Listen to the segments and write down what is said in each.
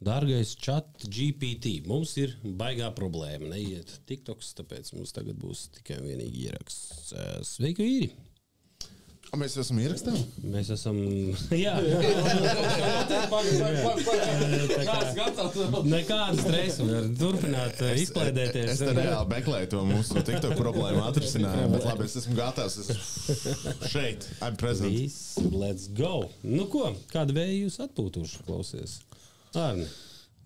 Dārgais chat GPT, mums ir baigā problēma, neiet TikToks, tāpēc mums tagad būs tikai un vienīgi ieraksts. Sveiki, vīri! Mēs esam ierakstām? Mēs esam, jā. Nekādas stresu, var turpināt izklaidēties. Es te reāli meklēju to mūsu TikTok problēmu atrisinājumu, bet labi, es esmu gatavs, es esmu šeit, I'm present. Viss, let's go. Nu ko, kādu vēju jūs atpūtuši klausies? Arni?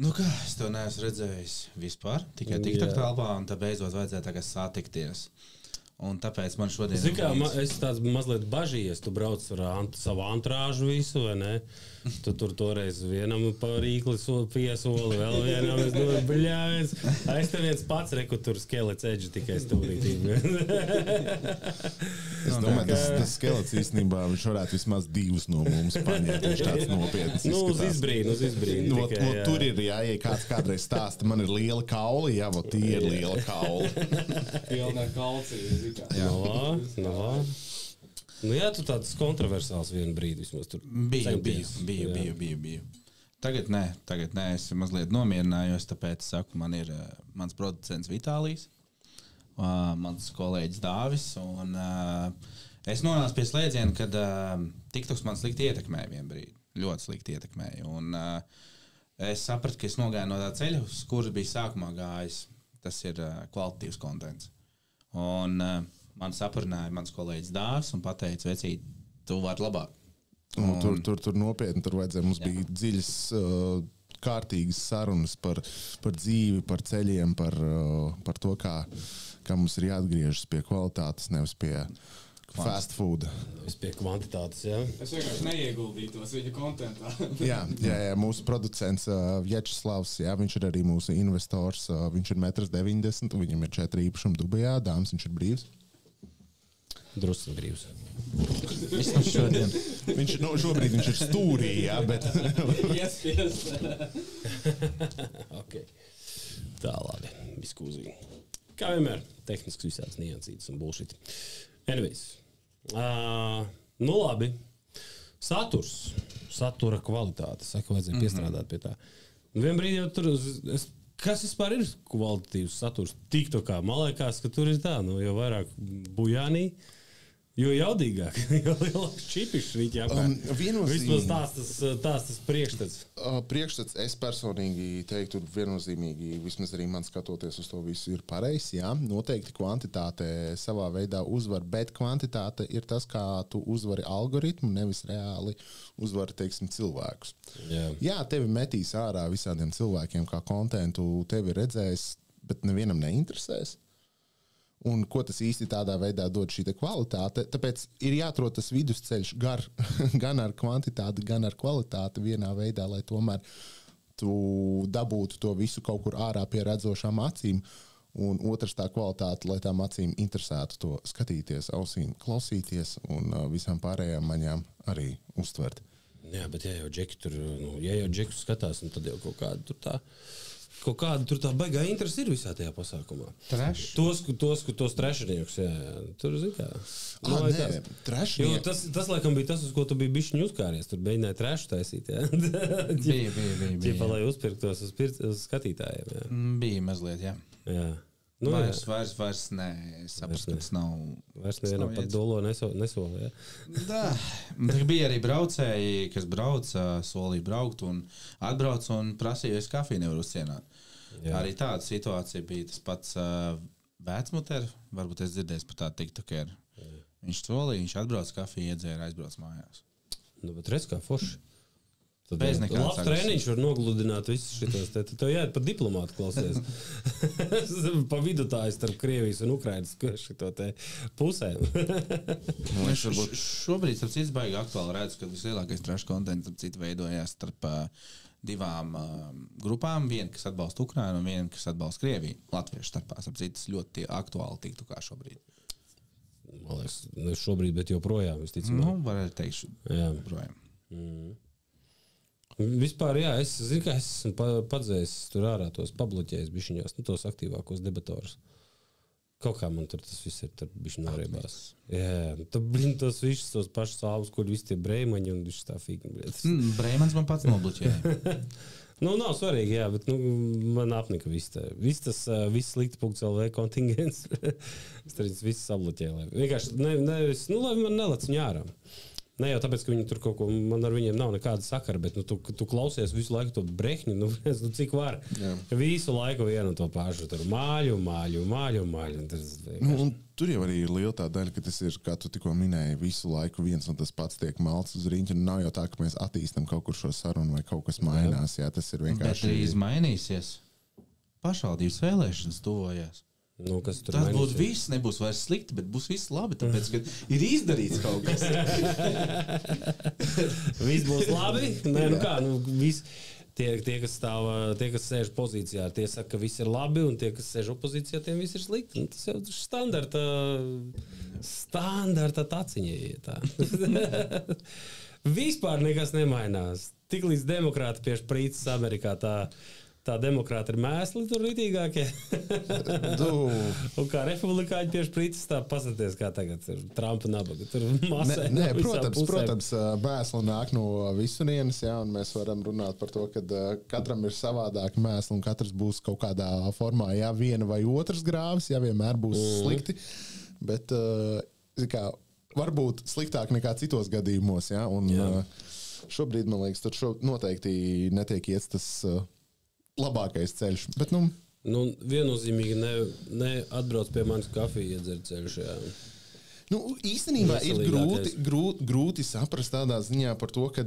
Nu kā, es to neesmu redzējis vispār, tikai TikTok telpā, un tā beidzot vajadzēja tagad satikties. Un tāpēc man šodien... Zini kā, es tāds mazliet bažījies, tu brauc ar savu antrāžu visu, vai ne? Tu tur toreiz vienam pa rīkli piesoli, vēl vienam, es domāju, bļāviens. Es te viens pats reku tur skelets edži tikai stūrītīgi. Es domāju, tas skelets īstenībā viņš varētu vismaz 2 no mums paņemt, viņš tāds nopietns Nu, uz izskatās. izbrīnu tikai, jā. Tur ir, jā, ja kāds kādreiz stāsta, man ir liela kauli, jā, vot tie ir liela kauli. Pilnā kalcija, zikā. No. Nu jā, tu tāds kontroversāls vienu brīdi vismaz tur Biju. Tagad nē, es mazliet nomierinājos, tāpēc saku, man ir mans producents Vitālijs, mans kolēģis Dāvis, un es nonācu pie slēdziena, kad TikToks man slikti ietekmēja vienu brīdi, ļoti slikti ietekmēja, un es sapratu, ka es nogāju no tā ceļa, uz kura bija sākumā gājis, tas ir kvalitatīvs kontents. Un man saprināja mans kolēģis Dārs un pateica, vecīt, tu vari labāk. Tur nopietni, tur vajadzēja, mums bija dziļas, kārtīgas sarunas par dzīvi, par ceļiem, par to, kā mums ir jāatgriežas pie kvalitātes, nevis pie fast food. Es pie kvantitātes, jā. Es vienkārši neieguldītos viņa kontentā. Jā, mūsu producents Vječeslavs, jā, viņš ir arī mūsu investors, viņš ir 1,90 m, viņam ir 4 īpašumi Dubajā, dāmas, viņš ir brīvs. Drusku brīvs. Vismaz šodien. Šobrīd viņš ir stūrī, jā, bet... Iespies. Ok. Tā labi, viskūzīgi. Kā vienmēr, tehnisks visāds niansītas un bullshit. Anyways. Nu labi. Satura kvalitāte. Saka, vajadzēja piestrādāt pie tā. Vien brīdī jau tur... Kas vispār ir kvalitatīvs saturs? TikTokā man liekas, ka tur ir tā, nu, jo vairāk bujānī, jo jaudīgāk, jo lielāks čipišs rīt jāpēr. Vismaz tās tas priekšstats. Priekšstats es personīgi teiktu viennozīmīgi, vismaz arī man skatoties uz to visu ir pareizs, jā. Noteikti kvantitāte savā veidā uzvar, bet kvantitāte ir tas, kā tu uzvari algoritmu, nevis reāli uzvari, teiksim, cilvēkus. Jā, tevi metīs ārā visādiem cilvēkiem kā kontentu, tevi redzēs, bet nevienam neinteresēs. Un ko tas īsti tādā veidā dod šī kvalitāte. Tāpēc ir jāatrod tas vidusceļš gan ar kvantitāti, gan ar kvalitāti vienā veidā, lai tomēr tu dabūtu to visu kaut kur ārā pie redzošām acīm. Un otrs tā kvalitāte, lai tām acīm interesētu to skatīties, ausīm klausīties un visām pārējām maņām arī uztvert. Jā, bet ja jau džeki skatās, un tad jau kaut kāda tur tā baigā interesi ir visā tajā pasākumā. Trash? Tos trešinieks, jā. Tur, zin kā. Trešinieks? Tas laikam bija tas, uz ko tu biji bišķiņu uzkāries. Tur mēģināja trešu taisīt, jā. Bija. Lai uzpirktos uz skatītājiem, jā. Bija mazliet, jā. Jā. Nu, vairs nē, es sapratu, ka tas nav... Vairs nevienam pat dolo nesola, jā. Bija arī braucēji, kas solīja braukt un atbrauc un prasīja, es kafiju nevaru uzcienāt. Jā. Arī tāda situācija bija tas pats vecmuter, varbūt es dzirdēju par tādu tiktokeru. Viņš solīja, viņš atbrauc kafiju, iedzēra, aizbrauc mājās. Nu, bet redz kā forši. Bez nekādas labs treniņš var nogludināt visus šitos. Tad tev jāiet par diplomātu klausies. Pa vidutāju starp Krievijas un Ukrainas šito te pusēm. Šobrīd, starp citu, baigi aktuāli redzu, ka vislielākais trash contents, starp citu, veidojās starp divām grupām. Viena, kas atbalsta Ukrainu, un viena, kas atbalsta Krieviju. Latviešu starpā, starp citu, ļoti aktuāli tiktu kā šobrīd. Man liekas, ne šobrīd, bet joprojām, visticamāk. Nu, varētu teikt, joprojām. Vispār, jā, es esmu padzējis tur ārā tos pabloķējis bišķiņos, tos aktīvākos debatorus. Kaut kā man tur tas viss ir bišķi noriebās. Jā, tos visus tos pašus sāvus, kur visi tie breimaņi un viss tā fīkni. Breimans man pats nobloķēja. Nu, nav svarīgi, jā, bet man apnika viss slikti.lv kontingents. Es tur viss sabloķēju. Vienkārši lai man nelec viņu ārā. Ne jau tāpēc, ka viņi tur kaut ko, man ar viņiem nav nekāda sakara, bet tu klausies visu laiku to brehņu, cik var. Ka visu laiku vienu to pašu, tur māļu. Tur jau arī ir liela tā daļa, ka tas ir, kā tu tikko minēji, visu laiku viens un tas pats tiek malts uz riņķa. Nav jau tā, ka mēs attīstam kaut kur šo sarunu vai kaut kas mainās. Jā, tas ir vienkārši. Bet drīz mainīsies. Pašvaldības vēlēšanas tuvojās. Tas būs viss, nebūs vairs slikti, bet būs viss labi, tāpēc, ka ir izdarīts kaut kas. Viss būs labi? Viss. Tie, kas sēž pozīcijā, tie saka, ka viss ir labi, un tie, kas sēž opozīcijā, tiem viss ir slikti. Tas jau standarta taciņa ietā. Vispār nekas nemainās. Tik līdz demokrāti pieši prīcis Amerikā tā demokrāti ir mēsli tur rītīgākie. Un kā republikāņi pieši prīcis, tā pasaties, kā tagad ir Trumpa nabaga. Tur masē. Nē, protams, mēsli nāk no visurienes, jā, un mēs varam runāt par to, ka katram ir savādāk mēsli, un katrs būs kaut kādā formā, jā, viena vai otrs grāvis, jā, vienmēr būs slikti, bet, varbūt sliktāk nekā citos gadījumos, jā, un šobrīd, man liekas, tur noteikti netiek iets tas labākais ceļš, bet, viennozīmīgi neatbrauc pie manis kafiju iedzer ceļš, jā. Īstenībā ir grūti saprast tādā ziņā par to, ka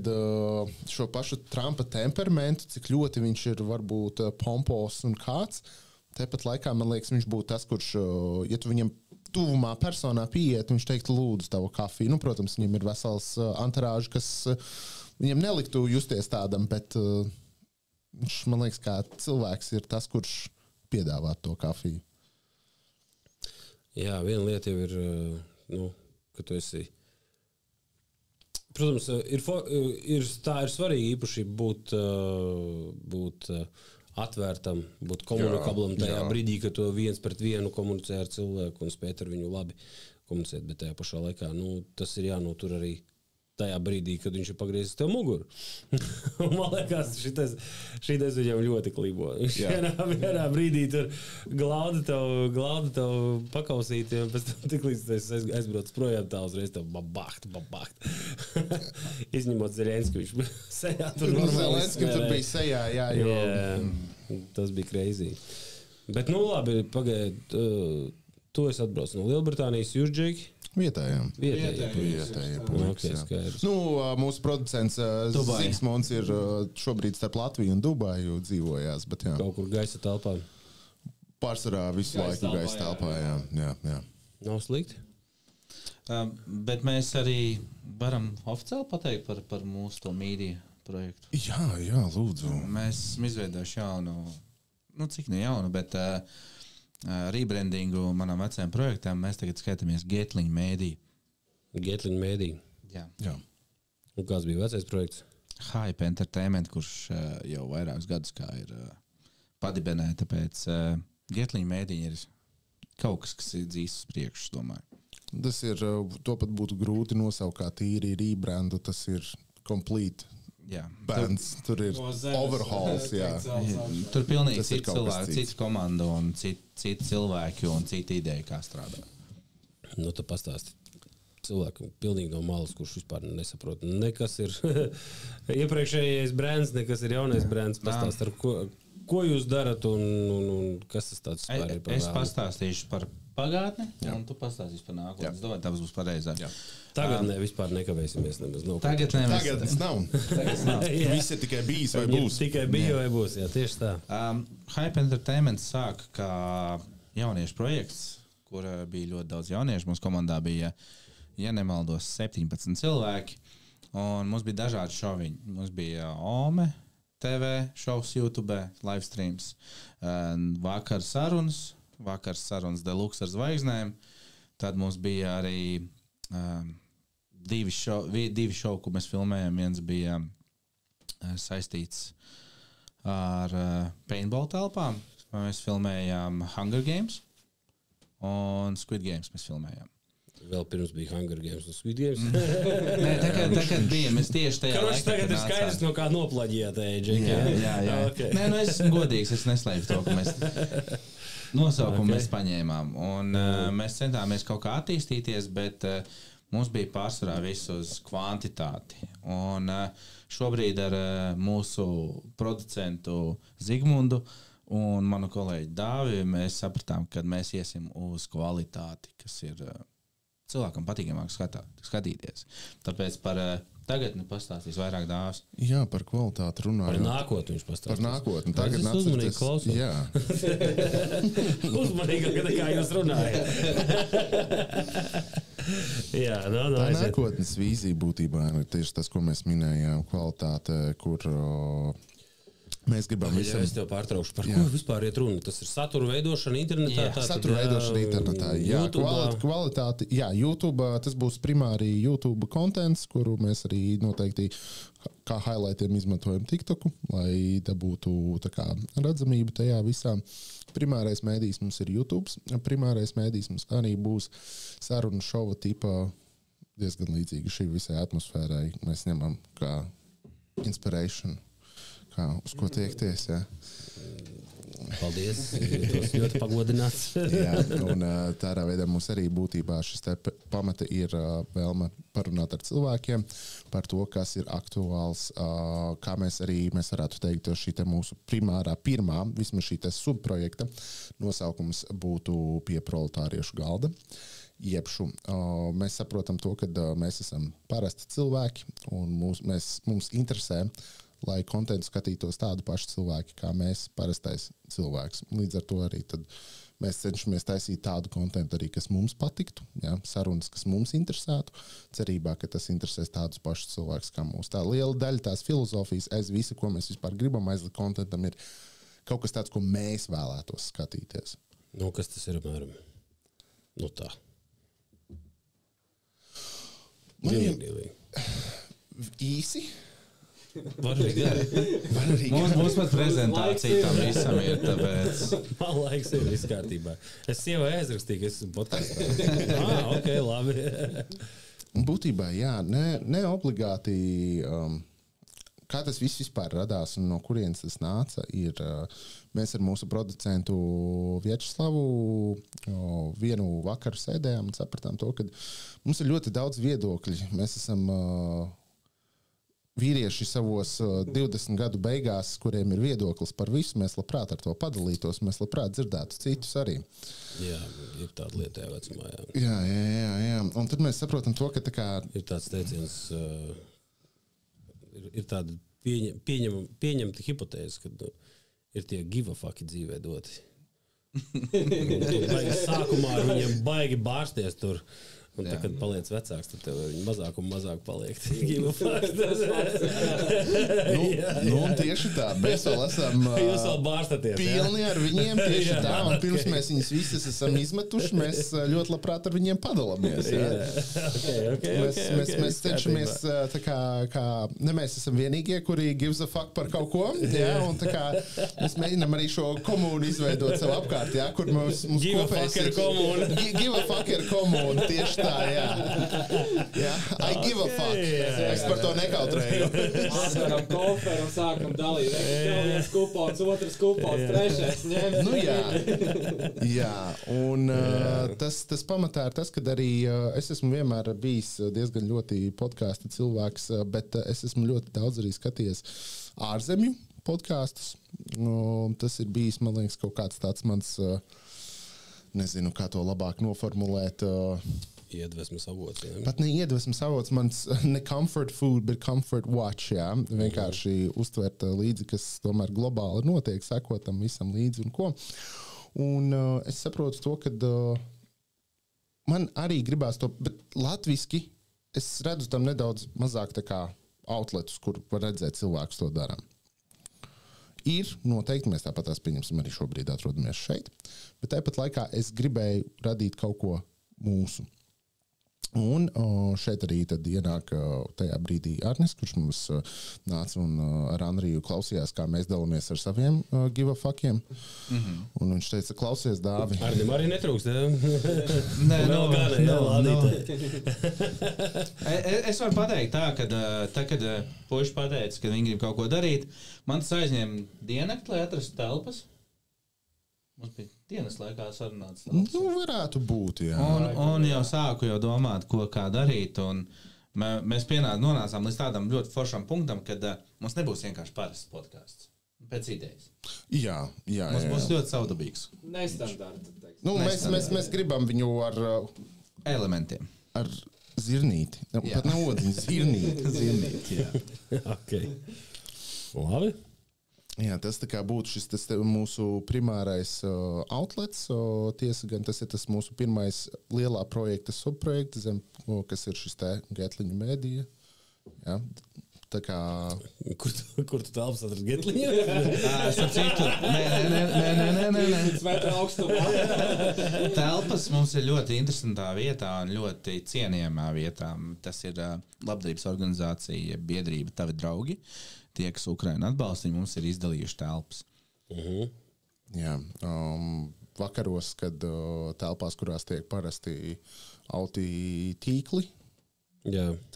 šo pašu Trumpa temperamentu, cik ļoti viņš ir varbūt pompos un kāds, tāpat laikā, man liekas, viņš būtu tas, kurš, ja tu viņam tuvumā personā pieiet, viņš teikt, lūdzu tavu kafiju. Protams, viņam ir vesels anturāžs, kas viņam neliktu justies tādam, bet viņš, man liekas, kā cilvēks ir tas, kurš piedāvā to kafiju. Jā, viena lieta jau ir, ka tu esi... Protams, tā ir svarīgi īpaši būt atvērtam, būt komunikablam tajā brīdī, ka tu viens pret vienu komunicē ar cilvēku un spēt ar viņu labi komunicēt, bet tajā pašā laikā, tas ir jānotur arī tajā brīdī, kad viņš ir pagriezis tev muguru. Man liekas, šitais viņam ļoti klibo. Viņš vienā brīdī tur glauda tev pakausīti, un pēc tam tik līdz es aizbraucu projām, tā uzreiz tev babakt. Izņemot Zeļenski, viņš sejā tur. Zeļenski tur bija sejā, jā, jo. Tas bija crazy. Bet, labi, pagaid, tu esi atbrauc no Lielbritānijas, jūs, Džeki? Vietējiem. Okay, skaidrs. Mūsu producents Zigsmonds ir šobrīd starp Latviju un Dubaju dzīvojās, bet jā. Kaut kur gaisa telpā. Pārsvarā visu laiku gaisa telpā, jā. Nav slikti. Bet mēs arī varam oficiāli pateikt par mūsu to mīdiju projektu. Jā, lūdzu. Mēs esam izveidojuši jaunu, cik ne jaunu, bet... rebrandingu manam vecajam projektam, mēs tagad skaitamies Gatling Media. Gatling Media? Jā. Un kāds bija vecais projekts? Hype Entertainment, kurš jau vairākus gadus kā ir padibinēta, tāpēc Gatling Media ir kaut kas ir dzīs uz priekšu, domāju. Tas ir, to pat būtu grūti nosaukt kā tīri rebrandu, tas ir complete. Jā. Bands, tur ir overhauls, jā. Tur pilnīgi cits cilvēks, cits komanda un citi cilvēki un cita ideja, kā strādā. Tu pastāsti cilvēku pilnīgi no malas, kurš vispār nesaprot. Nekas ir iepriekšējais brands, nekas ir jaunais brands. Pastāst, ko jūs darat un kas tas tāds vispār ir par vēlu? Es pastāstīšu par pagātni, un tu pastāstīsi par nākotni. Es domāju, tas būs pareizāk. Tagad vispār nekavēsimies nemaz. Tagad tas nav. Viss ir tikai bijis vai būs. Tikai bija vai būs, jā, tieši tā. Hype Entertainment sāk kā jauniešu projekts, kur bija ļoti daudz jauniešu. Mums komandā bija, ja nemaldos, 17 cilvēki, un mums bija dažādi šoviņi. Mums bija OME TV šovs YouTube, live streams, vakars sarunas deluxe ar zvaigznēm. Tad mums bija arī divi šovi, ko mēs filmējām. Viens bija saistīts ar paintball telpām. Mēs filmējām Hunger Games un Squid Games mēs filmējām. Vēl pirms bija Hunger Games un Squid Games. Nē, tagad bija, mēs tieši tajā Karoči, laikā, tagad kad ir skaidrs, nācām. no kā noplaģietēja, Džeki. Jā. Okay. Nē, nu es esmu godīgs, es neslēpju to, ka mēs nosaukumu mēs paņēmām. Un mēs centāmies kaut kā attīstīties, bet mums bija pārsvarā viss uz kvantitāti. Un šobrīd ar mūsu producentu Zigmundu un manu kolēģi Dāvi mēs sapratām, ka mēs iesim uz kvalitāti, kas ir cilvēkam patīkamāk skatīties. Tāpēc par tagadni pastāstīs vairāk Dāvis. Jā, par kvalitāti Par runājot. nākotni viņš pastāstīs. Par nākotni. Es esmu uzmanīgi klausos. Jā, Uzmanīgāk, kā jūs runājat. Jā, tā aiziet. nākotnes vīzija būtībā ir tieši tas, ko mēs minējām, kvalitāte, kur mēs gribam Ja visam. es tev pārtraukšu, par Jā. ko vispār iet runa? Tas ir satura veidošana internetā. Jā, tātad, Satura veidošana internetā. Jā, kvalitāte. Jā, YouTube, tas būs primāri YouTube kontents, kuru mēs arī noteikti kā highlightiem izmantojam TikToku, lai dabūtu tā kā redzamību tajā visā. Primārais mēdījis mums ir YouTube. Primārais mēdījis mums arī būs sarunu šova tipa diezgan līdzīga šī visai atmosfērai. Mēs ņemam kā inspiration, kā uz ko tiekties. Jā. Paldies. Jūtos ļoti pagodināts. Jā, un tādā veidā mums arī būtībā šis te pamata ir vēlme parunāt ar cilvēkiem par to, kas ir aktuāls, kā mēs varētu teikt, šī te mūsu primārā pirmā, vismaz šī te subprojekta nosaukums būtu pie proletāriešu galda. Iepšu. Mēs saprotam to, ka mēs esam parasti cilvēki un mums interesē, lai kontentu skatītos tādu pašu cilvēki, kā mēs, parastais cilvēks. Līdz ar to arī tad mēs cenšamies taisīt tādu kontentu arī, kas mums patiktu, ja? Sarunas, kas mums interesētu, cerībā, ka tas interesēs tādus pašus cilvēkus kā mūs. Tā liela daļa tās filozofijas aiz visu, ko mēs vispār gribam aiz kontentam, ir kaut kas tāds, ko mēs vēlētos skatīties. Nu, kas tas ir, apmēram? Nu tā. Vienīgi. Īsi? Var arī gari. Mums pat prezentācija tam visam ir, tāpēc. Man laiks ir viss kārtībā. Es sievai aizrakstīju, ka es esmu podkastā. Ok, labi. Būtībā, jā, ne obligāti, kā tas viss vispār radās un no kurienes tas nāca, ir mēs ar mūsu producentu Vjačeslavu vienu vakaru sēdējām un sapratām to, ka mums ir ļoti daudz viedokļu. Mēs esam vīrieši savos 20 gadu beigās, kuriem ir viedoklis par visu, mēs labprāt ar to padalītos, mēs labprāt dzirdētu citus arī. Jā, ir tāda lieta tajā vecumā, jā. Jā. Un tad mēs saprotam to, ka tā kā... Ir tāds teiciens, ir tāda pieņemta hipotēze, ka ir tie give a fuck dzīvē doti. Sākumā ar viņiem baigi bārsties tur. Un tā, kad paliec vecāks, tad tev mazāk un mazāk paliek. Tieši tā. Mēs vēl esam Jūs vēl bārstaties, pilni ar viņiem tieši Jā, tā. Un pirms ok. mēs viņus visus esam izmetuši, mēs ļoti labprāt ar viņiem padalāmies. Mēs cenšamies tā kā ne mēs esam vienīgie, kuri gives a fuck par kaut ko. Jā, un tā kā mēs mēģinam arī šo komūnu izveidot sev apkārt, jā, kur mums Give a kopējs fucker komūna. Give a fucker komūna, tieši tā, jā. I give a fuck. Es par to nekautrēju. Atveram koferu un sākam dalīt. Viens kupons, otrs kupons, trešais ņem. Nu jā, un tas pamatā ir tas, ka arī es esmu vienmēr bijis diezgan ļoti podkāstu cilvēks, bet es esmu ļoti daudz arī skatījies ārzemju podkāstus. Tas ir bijis, man liekas, kaut kāds tāds mans, nezinu, kā to labāk noformulēt. Iedvesmas avots. Jā. Pat ne iedvesmas avots, mans ne comfort food, bet comfort watch, jā. Vienkārši uztvert līdzi, kas tomēr globāli notiek, sekot tam visam līdzi un ko. Un es saprotu to, ka man arī gribās to, bet latviski es redzu tam nedaudz mazāk tā kā outletus, kur var redzēt cilvēkus to darām. Ir noteikti, mēs tāpat tās pieņemsim arī šobrīd atrodamies šeit, bet tāpat laikā es gribēju radīt kaut ko mūsu. Un šeit arī tad ienāk tajā brīdī Arnis, kurš mums nāca un ar Andriju klausījās, kā mēs dalāmies ar saviem give a fuckiem. Un viņš teica, klausies, Dāvi. Arnim arī netrūkst, jā? Nē, es varu pateikt tā, kad puiši pateica, ka viņi grib kaut ko darīt, man tas aizņēma diennakti, lai atrastu telpas. Mums bija dienas laikā sarunāts. Nu, varētu būt, jā. Un jau sāku domāt, ko kā darīt, un mēs nonācām līdz tādam ļoti foršam punktam, kad mums nebūs vienkārši parasts podcasts. Pēc idejas. Jā. Mums būs ļoti savdabīgs. Nestandarta. Nu, mēs gribam viņu ar elementiem. Ar zirnīti. Pat ne odziņu, zirnīti. Jā. Ok. Labi. Jā, tas tā kā būtu šis mūsu primārais outlets. Tiesa gan tas ir tas mūsu pirmais lielā projekta subprojekta, kas ir šis te Getliņu mēdija. Jā, tā kā... Kur tu telpas atrast Getliņu? Starp citu, nē. Svētā augstumā. Telpas mums ir ļoti interesantā vietā un ļoti cienījamā vietā. Tas ir labdarības organizācija, biedrība Tavi draugi. Tie, kas Ukrainu atbalsta, mums ir izdalījuši telpas. Jā, vakaros, kad telpās, kurās tiek parasti auti tīkli,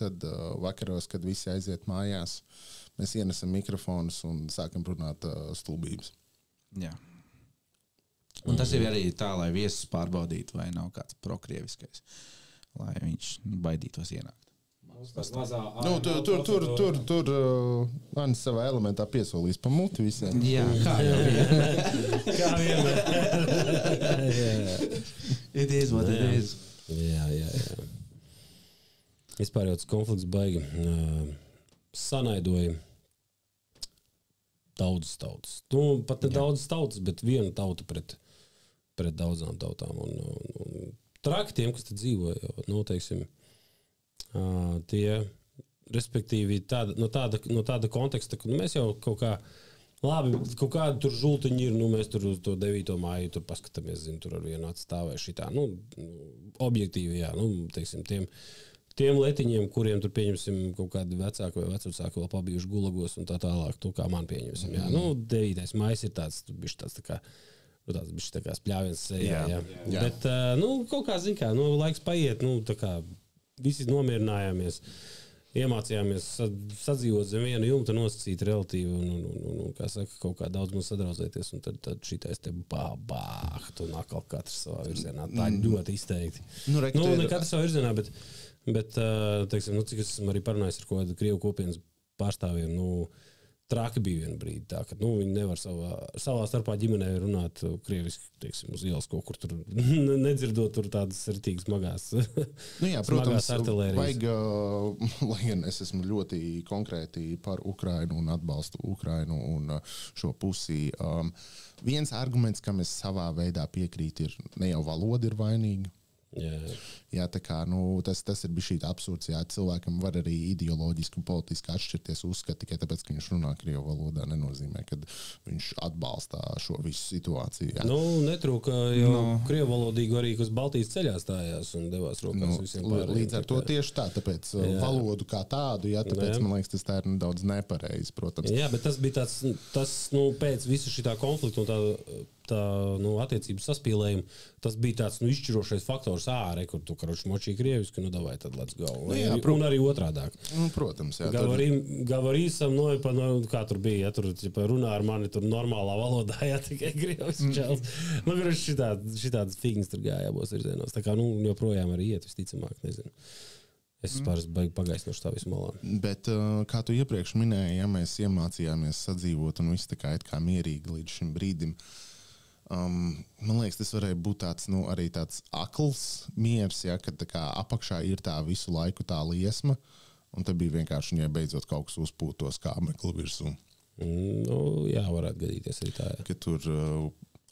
tad vakaros, kad visi aiziet mājās, mēs ienesam mikrofonus un sākam runāt stulbības. Jā. Un tas ir arī tā, lai viesus pārbaudītu, vai nav kāds prokrieviskais, lai viņš baidītos ienākt. Nu, tur Anis savā elementā piesolīs pa muti visiem. Jā, kā jau bija. Kā vienmēr. It is what it is. Jā. Vispār jau tas konflikts baigi sanaidoja daudzas tautas. Nu, pat ne daudzas tautas, bet viena tauta pret daudzām tautām. Un traki tiem, kas te dzīvoja, nu, teiksim, tie, respektīvi, no tāda konteksta, ka mēs jau kaut kā, labi, kaut kādi tur žultiņi ir, nu, mēs tur uz to 9. māju tur paskatāmies, tur ar vienu atstāvēju šitā, nu, objektīvi, jā, nu, teiksim, tiem letiņiem, kuriem tur pieņemsim kaut kādi vecāki vai vecāki vēl pabijuši gulagos un tā tālāk, tu kā man pieņemsim, jā, nu, 9. mājas ir tāds tā kā, nu, tāds bišķi tā kā spļāviens sejā, jā. Bet, nu, kaut kā, zin kā, nu, laiks paiet, nu, tā kā, visi nomierinājāmies, iemācījāmies sadzīvot zem vienu jumta, nosacīt relatīvi un kā saka, kaut kā daudz mums sadraudzēties, un tad šitais te bāht un atkal katrs savā virzienā. Tā ļoti izteikti. Nu, ne katrs savā virzienā, bet teiksim, nu, cik es esmu arī parunājis ar kaut kādu Krievu kopienas pārstāvjiem, nu, traki bija vienu brīdi tā, ka, nu, viņi nevar savā starpā ģimenē runāt krieviski, teiksim, uz ielas kaut kur tur, nedzirdot tur tādas ritīgas smagās, nu jā, protams, artilērijas. Vajag, lai gan es esmu ļoti konkrēti par Ukrainu un atbalstu Ukrainu un šo pusi. Viens arguments, kam es savā veidā piekrītu, ir ne jau valoda ir vainīga. Jā, tā kā, nu, tas ir bijis šī absurds, jā, cilvēkam var arī ideoloģiski un politiski atšķirties uzskati, tikai tāpēc, ka viņš runā krievu valodā, nenozīmē, ka viņš atbalsta šo visu situāciju. Jā. Nu, netrūka jau krievu valodīgu arī, kas Baltijas ceļā stājās un devās rokās visiem pārējiem. Līdz ar to tieši tā, tāpēc valodu kā tādu, jā, tāpēc, man liekas, tas tā ir nedaudz nepareizi, protams. Jā, bet tas bija tas, nu, pēc visu šitā konflikta un tā nu, attiecības saspīlējuma, tas bija tāds, nu, izšķirošais faktors kur tu, karoči, močī krieviski, nu, davai, tad let's go. Jā, un arī otrādāk. Nu, protams, jā. Gavarīsam, kā tur bija, ja tur runā ar mani tur normālā valodā, ja tikai krieviski čels. Nu, karoči, šitādas figņas tur gāja abos virzienos. Tā kā, nu, joprojām arī iet, visticamāk, nezinu. Es baigi pagaisnošu tā visu malā. Bet, kā tu iepriekš minēji, ja mēs iemācījāmies sadzīvot un viss tā kā mierīgi līdz šim brīdim, man liekas, tas varēja būt tāds, nu, arī tāds akls miers, ja, kad tā kā apakšā ir tā visu laiku tā liesma, un tad bija vienkārši viņai beidzot kaut kas uzpūtos kā meklu virsū. Nu, jā, varētu gadīties arī tā, jā. Ka tur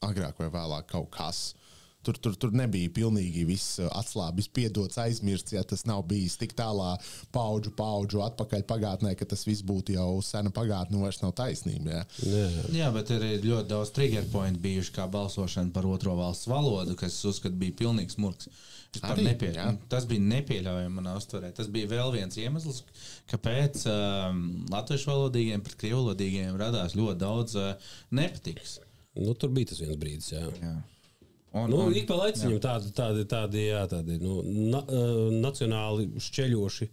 agrāk vai vēlāk kaut kas Tur nebija pilnīgi viss atslābis, piedots, aizmirsts, ja tas nav bijis tik tālā paudžu atpakaļ pagātnē, ka tas viss būtu jau sena pagātne, vairs nav taisnība. Jā, bet ir ļoti daudz trigger point bijuši kā balsošana par otro valsts valodu, kas uzskat bija pilnīgs murks. Tas bija nepieļaujami manā uztverē. Tas bija vēl viens iemesls, kāpēc latviešu valodīgiem pret krievu valodīgiem radās ļoti daudz nepatikas. Nu, tur bija tas viens brīdis, jā. Ik pa laiciņam tādi nacionāli šķeļoši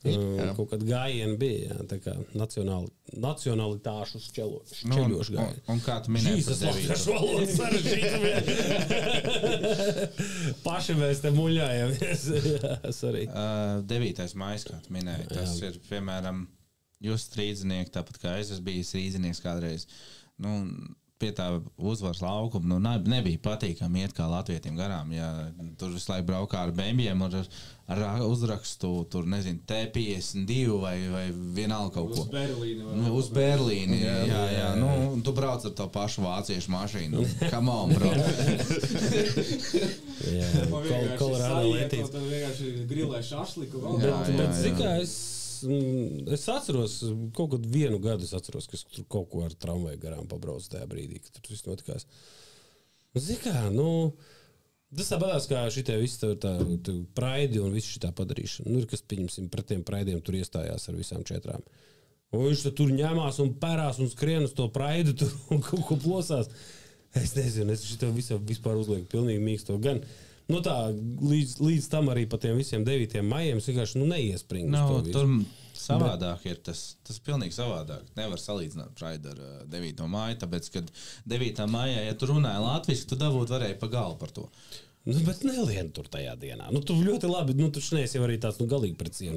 kaut kad gājieni bija, jā, tā kā nacionalitāšu šķeļoši gājieni. Un kā tu minēji par devīto? Valodas sarežģīti. Paši mēs te muļājamies. 9. maijs, kā tu minēji, tas ir, piemēram, jūs rīdzinieki, tāpat kā es esmu bijis rīdzinieks kādreiz. Pie tā uzvaras laukuma nebija patīkami iet kā latvietim garām. Ja tur visu laiku braukā ar bēmbiem ar uzrakstu, tur nezinu, T52 vai vienalga kaut ko. Uz Berlīni. Jā. Tu brauc ar to pašu vāciešu mašīnu. Come on, bro. Kolorādo lietīts. Tad vienkārši grilē šašliku. Bet zikā, es atceros, kaut kādu vienu gadu es atceros, ka es tur kaut ko ar tramvaju garām pabraucu tajā brīdī, kad tur viss notikās. Zikā, tas tāpatās kā šitie visi tā praidi un visu šitā padarīšana. Ir kas, pieņemsim, pret tiem praidiem tur iestājās ar visām 4. Un viņš tur ņemās un pērās un skrien uz to praidu tur un kaut ko plosās. Es nezinu, es šito vispār uzlieku pilnīgi mīksto. Gan līdz tam arī pa tiem visiem 9. maijiem es vienkārši neiespringu. Tur savādāk ir tas pilnīgi savādāk. Nevar salīdzināt Pride ar 9. māju, tāpēc, kad 9. maijā, ja tu runāji latviski, tu dabūt varēji pa galu par to. Bet nelien tur tajā dienā. Tu ļoti labi, tu šneesi jau arī tāds, galīgi pret cienu.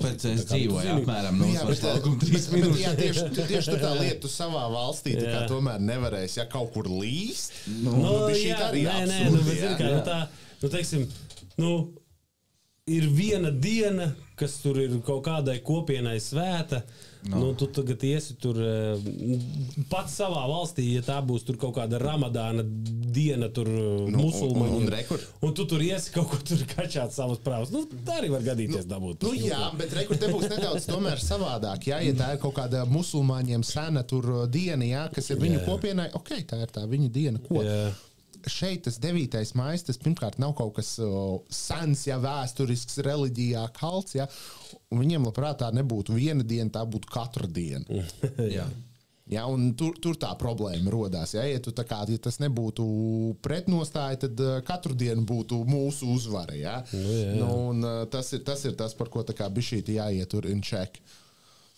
Pēc es dzīvoju apmēram uzvaras laukuma 3 minūtes. Jā, tieši tur tā lieta, tu savā valstī tā kā tomēr nevarēsi, ja kaut kur līst. Teiksim, ir viena diena, kas tur ir kaut kādai kopienai svēta. Tu tagad iesi tur pats savā valstī, ja tā būs tur kaut kāda Ramadāna diena tur musulmaņiem. Un tu tur iesi kaut ko tur kačāt savas prāvas. Tā arī var gadīties dabūt. Jā, bet te būs nedaudz tomēr savādāk. Ja tā ir kaut kāda musulmaņiem sena tur diena, jā, kas ir viņu kopienai, tā ir tā viņa diena. Ko? Jā. Šeit tas 9. maijs, tas pirmkārt nav kaut kas sens, vēsturisks, reliģijā kalts, un viņiem labprāt tā nebūtu viena diena, tā būtu katra diena. Jā, un tur tā problēma rodās. Ja tas nebūtu pretnostāja, tad katru dienu būtu mūsu uzvara. Ja? Un tas ir tas, par ko bišķīti jāiet tur in check.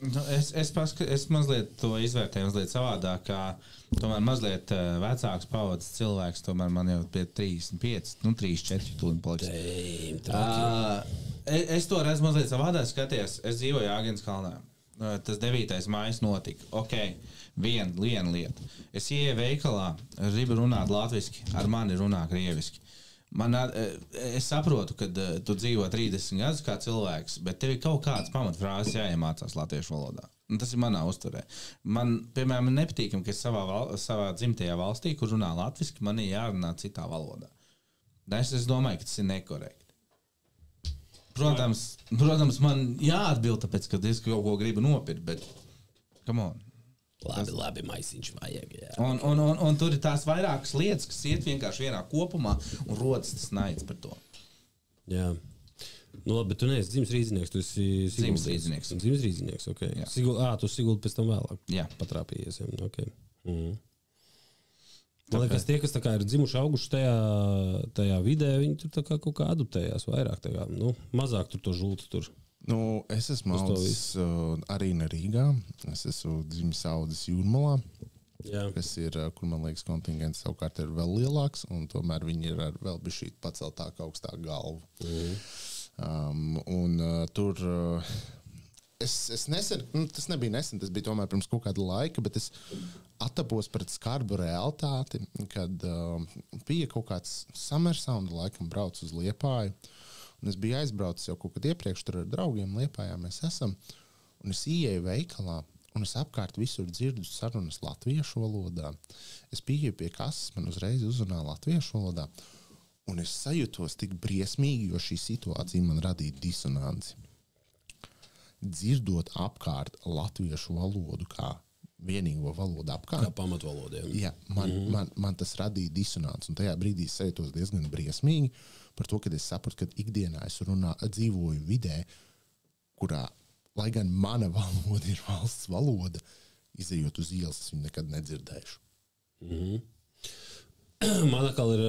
Es mazliet to izvērtēju mazliet savādāk, kā tomēr mazliet vecāks paudzes cilvēks, tomēr man jau pie 35, 34 tūlīt paliks. Es to redzu mazliet savādāk skaties. Es dzīvoju Āgenskalnā. Tas 9. maijs notika. Viena lieta. Es ieeju veikalā, gribu runāt latviski, ar mani runā krieviski. Es saprotu, ka tu dzīvo 30 gadus kā cilvēks, bet tev ir kaut kādas pamatfrāzes jāiemācās latviešu valodā. Un tas ir manā uztverē. Man, piemēram, nepatīkam, ka es savā dzimtajā valstī, kur runā latviski, man ir jārunā citā valodā. Es domāju, ka tas ir nekorekti. Protams, man jāatbild, tāpēc, ka es kaut ko gribu nopirkt, bet come on. Labi, maisiņš vajag, jā. Un tur ir tās vairākas lietas, kas iet vienkārši vienā kopumā un rodas tas naids par to. Jā. Labi, bet tu neesi dzimis rīdzinieks, tu esi dzimis rīdzinieks. Dzimis rīdzinieks, ok. Tu Siguldu pēc tam vēlāk. Jā. Patrāpījies, ok. Man liekas, tie, kas tā kā ir dzimuši auguši tajā vidē, viņi tur tā kā kaut kā adaptējās vairāk, tā kā, mazāk tur to žultu tur. Es esmu audzis arī Rīgā. Es esmu dzimis audzis Jūrmalā, kas ir, kur man liekas, kontingents savukārt ir vēl lielāks, un tomēr viņi ir ar vēl bišķīt paceltāk augstāk galvu. Tur es nesen, tas nebija nesen, tas bija tomēr pirms kaut kāda laika, bet es attapos pret skarbu realitāti, kad bija kaut kāds summer sound, laikam brauc uz Liepāju. Un es biju aizbraucis jau kaut kad iepriekš tur ar draugiem Liepājā mēs esam. Un es ieeju veikalā un es apkārt visur dzirdu sarunas latviešu valodā. Es pieeju pie kases, man uzreiz uzrunā latviešu valodā. Un es sajūtos tik briesmīgi, jo šī situācija man radīja disonanci. Dzirdot apkārt latviešu valodu kā vienīgo valodu apkārt. Kā pamatvalodiem. Jā, man tas radīja disonanci. Un tajā brīdī es sajūtos diezgan briesmīgi par to, kad es sapratu, ka ikdienā es dzīvoju vidē, kurā, lai gan mana valoda ir valsts valoda, izejot uz ielas, es viņu nekad nedzirdēšu. Man atkal ir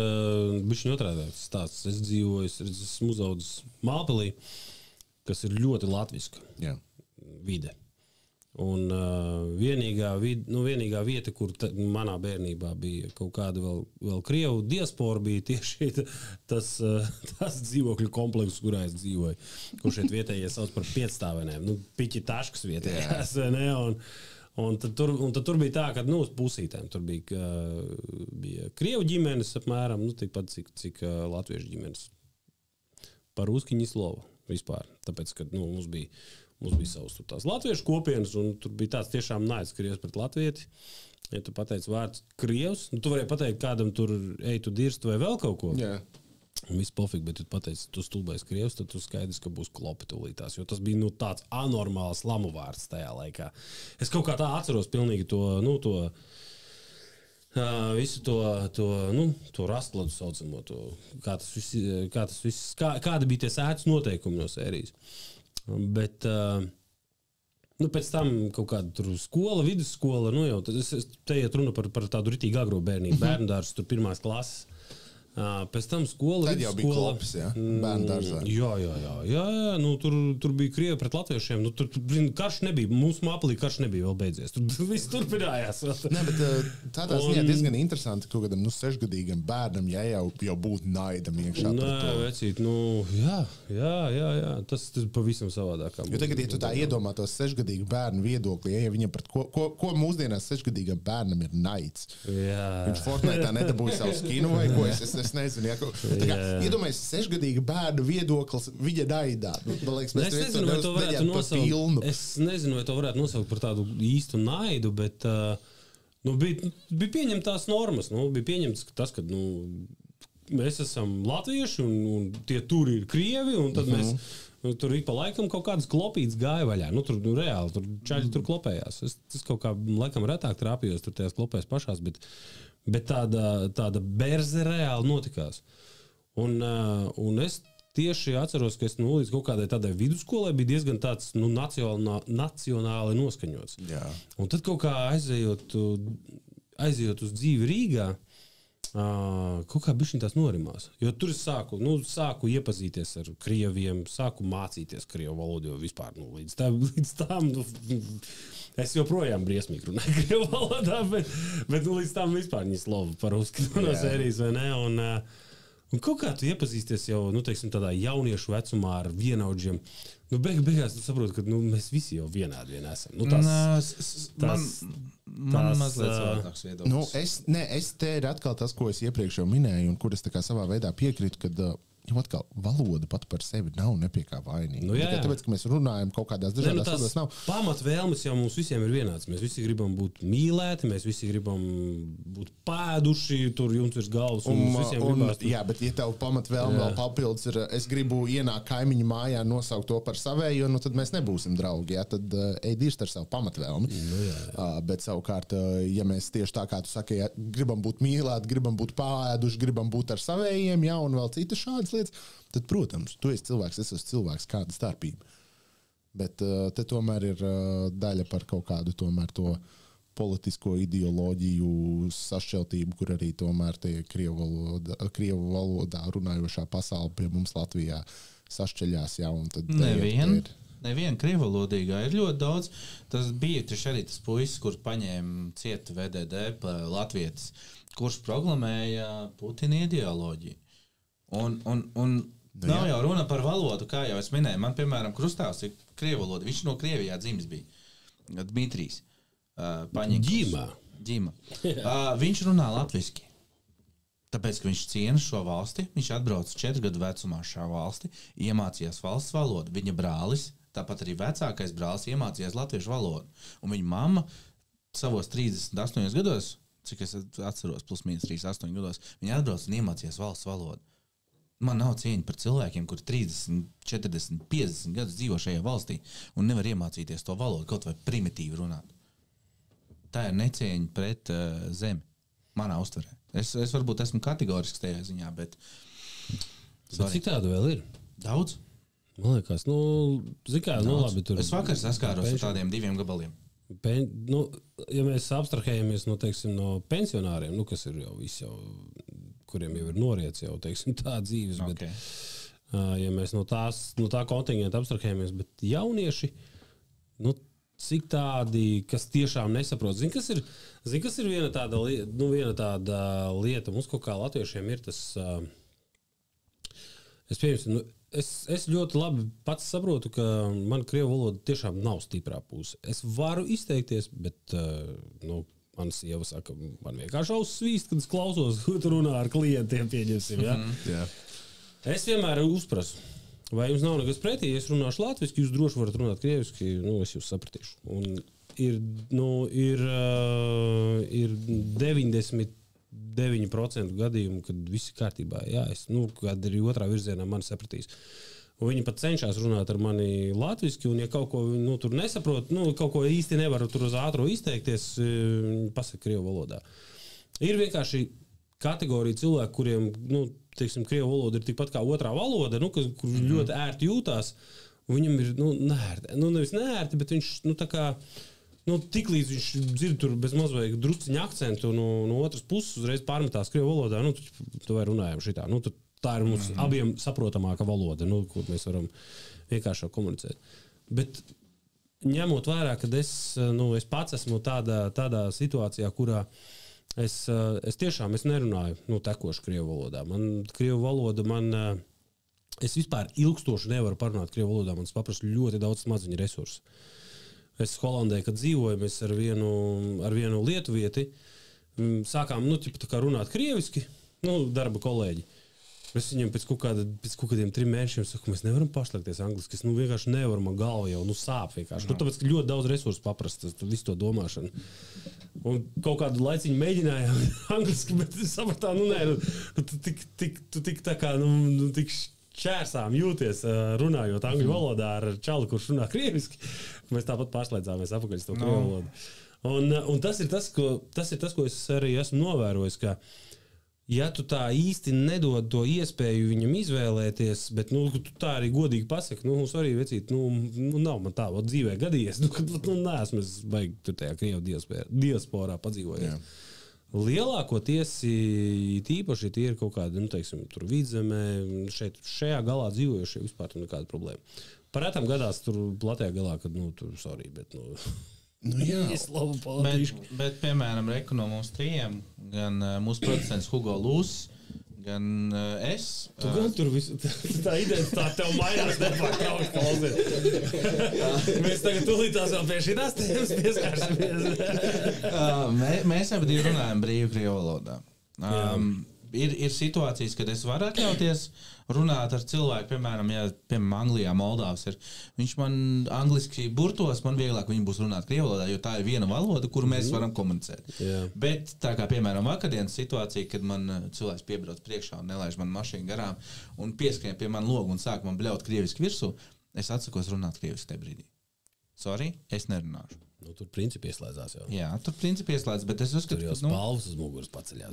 bišķiņ otrādāks stāsts. Es dzīvoju, esmu uzaudzis Mālpilī, kas ir ļoti latviska vide. Un vienīgā vieta, kur manā bērnībā bija kaut kāda vēl krievu diaspora, bija tieši tas dzīvokļu komplekss, kurā es dzīvoju, kur šeit vietējie sauc par piecstāvenēm. Piķi taškas vietējās, ne? Un tad tur bija tā, ka uz pusītēm tur bija krievu ģimenes apmēram, tikpat cik latviešu ģimenes. Par uzkiņu slovu vispār. Tāpēc, ka mums bija savas tās latviešu kopienas, un tur bija tāds tiešām naids krievs pret latvieti. Ja tu pateici vārds krievs, tu varēji pateikt kādam tur, tu dirst vai vēl kaut ko. Jā. Un viss pofīgi, bet tu pateici, tu stulbais krievs, tad tu skaidrs, ka būs klopi tūlītās, jo tas bija tāds anormāls lamu vārds tajā laikā. Es kaut kā tā atceros pilnīgi visu to rastladu saucamo, kāda bija tie sētas noteikumi no sērijas. Bet pēc tam kaut kāda tur skola, vidusskola, te iet runa par tādu ritīgi agro bērnību, bērndārs, tur 1. klases. Pēc tam skola, tad jau bija klopis, bērnu dārzā. Jā, tur bija krievi pret latviešiem. Tur karš nebija, mūsu Mālpilī karš nebija vēl beidzies. Tur viss turpinājās. Nē, bet tādā ziņā diezgan interesanti, ka kādam 6-gadīgam bērnam jau būtu naidam iekšā. Nē, vecīt, jā, tas pavisam savādākā. Jo tagad, ja tu tā iedomātos 6-gadīgu bērnu viedokli, ja viņam pret ko mūsdienās 6-gadīgam bērnam ir naids? Jā. Viņš Fortnite'ā nedabūja savu skinu vai ko, es nezinu. Iedomājies 6-gadīga bērnu viedoklis viņa naidā. Es nezinu, vai to varētu nosaukt par tādu īstu naidu, bet bija pieņemtās normas. Bija pieņemts tas, ka mēs esam latvieši un tie tur ir krievi, un tad mēs tur ik pa laikam kaut kādas klopītas gāja vaļā. Tur reāli, čaļi tur klopējās. Es kaut kā laikam retāk trāpījos tur tajās klopēs pašās, bet tāda berze reāli notikās. Un es tieši atceros, ka es līdz kaut kādai tādai vidusskolai bija diezgan tāds nacionāli noskaņots. Jā. Un tad kaut kā aizejot uz dzīvi Rīgā, kaut kā bišķiņ tās norimās. Jo tur es sāku iepazīties ar krieviem, sāku mācīties krievu valodu, jo vispār līdz tam es joprojām briesmīgi runāju krievu valodā, bet līdz tam vispār viņa slova par uzskatu no sērijas, vai ne? Un kaut kā tu iepazīsties jau, teiksim, tādā jauniešu vecumā ar vienaudžiem. Beigās tu saproti, ka mēs visi jau vienādi vien esam. Man mazliet savādāks viedoklis. Es te ir atkal tas, ko es iepriekš jau minēju, un kur es tā kā savā veidā piekrītu, kad jau atkal valoda pat par sevi nav nepie kā vainīga. Tāpēc, ka mēs runājam kaut kādās dažādās valodās, nav. Pamatvēlmes jau mums visiem ir vienāds. Mēs visi gribam būt mīlēti, mēs visi gribam būt pēduši, tur jums virs galvas. Jā, bet ja tev pamatvēlme vēl papildus ir, es gribu ienākt kaimiņu mājā, nosaukt to par savēju, tad mēs nebūsim draugi. Jā, tad ej dirst ar savu pamatvēlmi. Bet savukārt, ja mēs tieši tā kā tu saki, ja gribam būt mīlēti, gribam būt pēduši, gribam būt ar savējiem, jā, un vēl citas šādas lietas, tad, protams, tu esi cilvēks, es esmu cilvēks, kāda starpība. Bet te tomēr ir daļa par kaut kādu tomēr to politisko ideoloģiju sašķeltību, kur arī tomēr tie krievu valodā runājošā pasaule pie mums Latvijā sašķeļās, jā, un tad Nevien krievalodīgā ir ļoti daudz. Tas bija tieši arī tas puisis, kur paņēma cietu VDD latvietis, kurš proklamēja Putina ideoloģiju. Un nav jau runa par valodu, kā jau es minēju. Man, piemēram, krustāvs ir krievaloda. Viņš no Krievijā dzimis bija. Dmitrijs Paņikovs. Ģima. Viņš runā latviski. Tāpēc, ka viņš ciena šo valsti, viņš atbrauca 4 gadu vecumā šā valsti, iemācījās valsts valodu. Viņa brālis, tāpat arī vecākais brālis, iemācījās latviešu valodu. Un viņa mamma savos 38 gados, cik es atceros, plus mīnus 38 gados, viņa atbrauca un iemācījās valsts valodu. Man nav cieņa par cilvēkiem, kuri 30, 40, 50 gadus dzīvo šajā valstī un nevar iemācīties to valodu, kaut vai primitīvi runāt. Tā ir necieņa pret zemi, manā uztverē. Es varbūt esmu kategorisks tajā ziņā, bet Cik tādu vēl ir? daudz. Man liekas, labi tur. Es vakar saskāros ar tādiem 2 gabaliem. Ja mēs abstrahējamies no pensionāriem, kas ir jau kuriem jau ir noriets jau, tā dzīves, bet ja mēs no tā kontingenta abstrahējamies, bet jaunieši, cik tādi, kas tiešām nesaprot, kas ir viena tāda lieta, mums kaut kā latviešiem ir tas, es ļoti labi pats saprotu, ka man krievu valoda tiešām nav stiprā puse. Es varu izteikties, bet, man sieva saka, man vienkārši auss svīst, kad es klausos, tu runā ar klientiem, pieņemsim, ja? Jā. Es vienmēr uzprasu, vai jums nav nekas pretī, ja es runāšu latviski, jūs droši varat runāt krieviski, es jūs sapratīšu. Un ir 99% gadījumu, kad viss ir kārtībā, jā, kad arī otrā virzienā mani sapratīs. Un viņi pat cenšas runāt ar mani latviski, un ja kaut ko tur nesaprot, kaut ko īsti nevaru tur uz ātro izteikties, viņi pasaka krievu valodā. Ir vienkārši kategorija cilvēku, kuriem, krievu valoda ir tikpat kā otrā valoda, kur ļoti ērti jūtās, un viņam ir, neērti. Nevis neērti, bet viņš, tā kā, tiklīdz viņš dzird tur bez mazvajag drusciņa akcentu, no otras puses uzreiz pārmetās krievu valodā, tu vai runājam šitā, tā ir mums abiem saprotamāka valoda, kur mēs varam vienkāršāk komunicēt. Bet ņemot vērā, kad es pats esmu tādā situācijā, kurā es tiešām nerunāju tekoši krievu valodā. Krievu valoda es vispār ilgstoši nevaru parunāt krievu valodā, man paprasa ļoti daudz smadziņu resursu. Es Holandē, kad dzīvoju, mēs ar vienu lietuvieti sākām tā kā runāt krieviski, darba kolēģi. Es viņam pēc kaut kādiem 3 mēnešiem saku, mēs nevaram pašlēkties angliski. Es vienkārši nevaru, man galva jau sāp vienkārši. Tāpēc, ka ļoti daudz resursu paprast, visu to domāšanu. Un kaut kādu laiciņu mēģinājām angliski, bet es sapratā, tu tik tā kā, tik šķērsām jūties runājot angļu valodā ar čalu, kurš runā krieviski. Mēs tāpat pārslēdzāmies apakaļ to krievu valodu. Un tas ir tas, ko es arī esmu novērojis, ka ja tu tā īsti nedod to iespēju viņam izvēlēties, bet tu tā arī godīgi pasaki, arī vecīt, nav man tā dzīvē gadījies, kad neesmu es baigi tur tajā krievu diasporā padzīvojies. Jā. Lielākoties tīpaši tie ir kaut kādi, tur vidzemē, šajā galā dzīvojušie vispār nekāda problēma. Par retam gadās tur Latvijā galā, kad, tur sorry, bet, jā. Bet piemēram, no mums 3, gan mūsu producents Hugo Lūss, gan es. Tu gan tur visu, tā identitāte tev mainās nepārtraukt, klausies. Mēs tagad tūlītās vēl pie šitās tēmas pieskārsimies. Mēs abi runājam brīvi krievu valodā. Ir situācijas, kad es varu atļauties runāt ar cilvēku, piemēram, ja Anglijā Moldāvs ir. Viņš man angliski burtos, man vieglāk viņu būs runāt krievu valodā, jo tā ir viena valoda, kuru mēs varam komunicēt. Jā. Bet tā kā, piemēram, vakardienas situācija, kad man cilvēks piebrauc priekšā un nelaiž man mašīnu garām un pieskrien pie man logu un sāk man bļaut krieviski virsū, es atsakos runāt krieviski tajā brīdī. Sorry, es nerunāšu. Tur principi ieslēdzās jau. Jā, tur principi ieslēdzas, bet es uzskatu, tur jau spalvas uz muguras paceļās.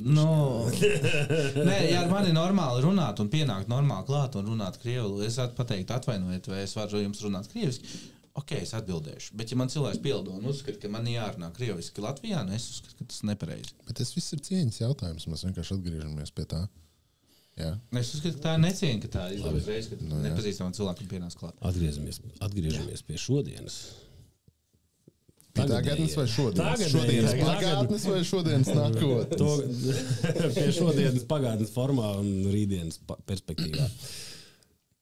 Nē, ja ar mani normāli runāt un pienākt normāli klāt un runāt krievu, es pateikt atvainojiet, vai es varu jums runāt krieviski, ok, es atbildēšu. Bet ja man cilvēks pieldo un uzskata, ka man jārunā krieviski Latvijā, es uzskatu, ka tas nepareizi. Bet tas viss ir cieņas jautājums, mēs vienkārši atgriežamies pie tā. Jā. Es uzskatu, ka tā ir necieņa, ka tā izdarās reiz, kad nepazīstamam cilvēkam pienāks klāt. Atgriežamies pie šodienas. Tagadnes vai šodienas? Šodienas pagātnes vai šodienas nākotnes? Pie šodienas pagātnes formā un rītdienas perspektīvā.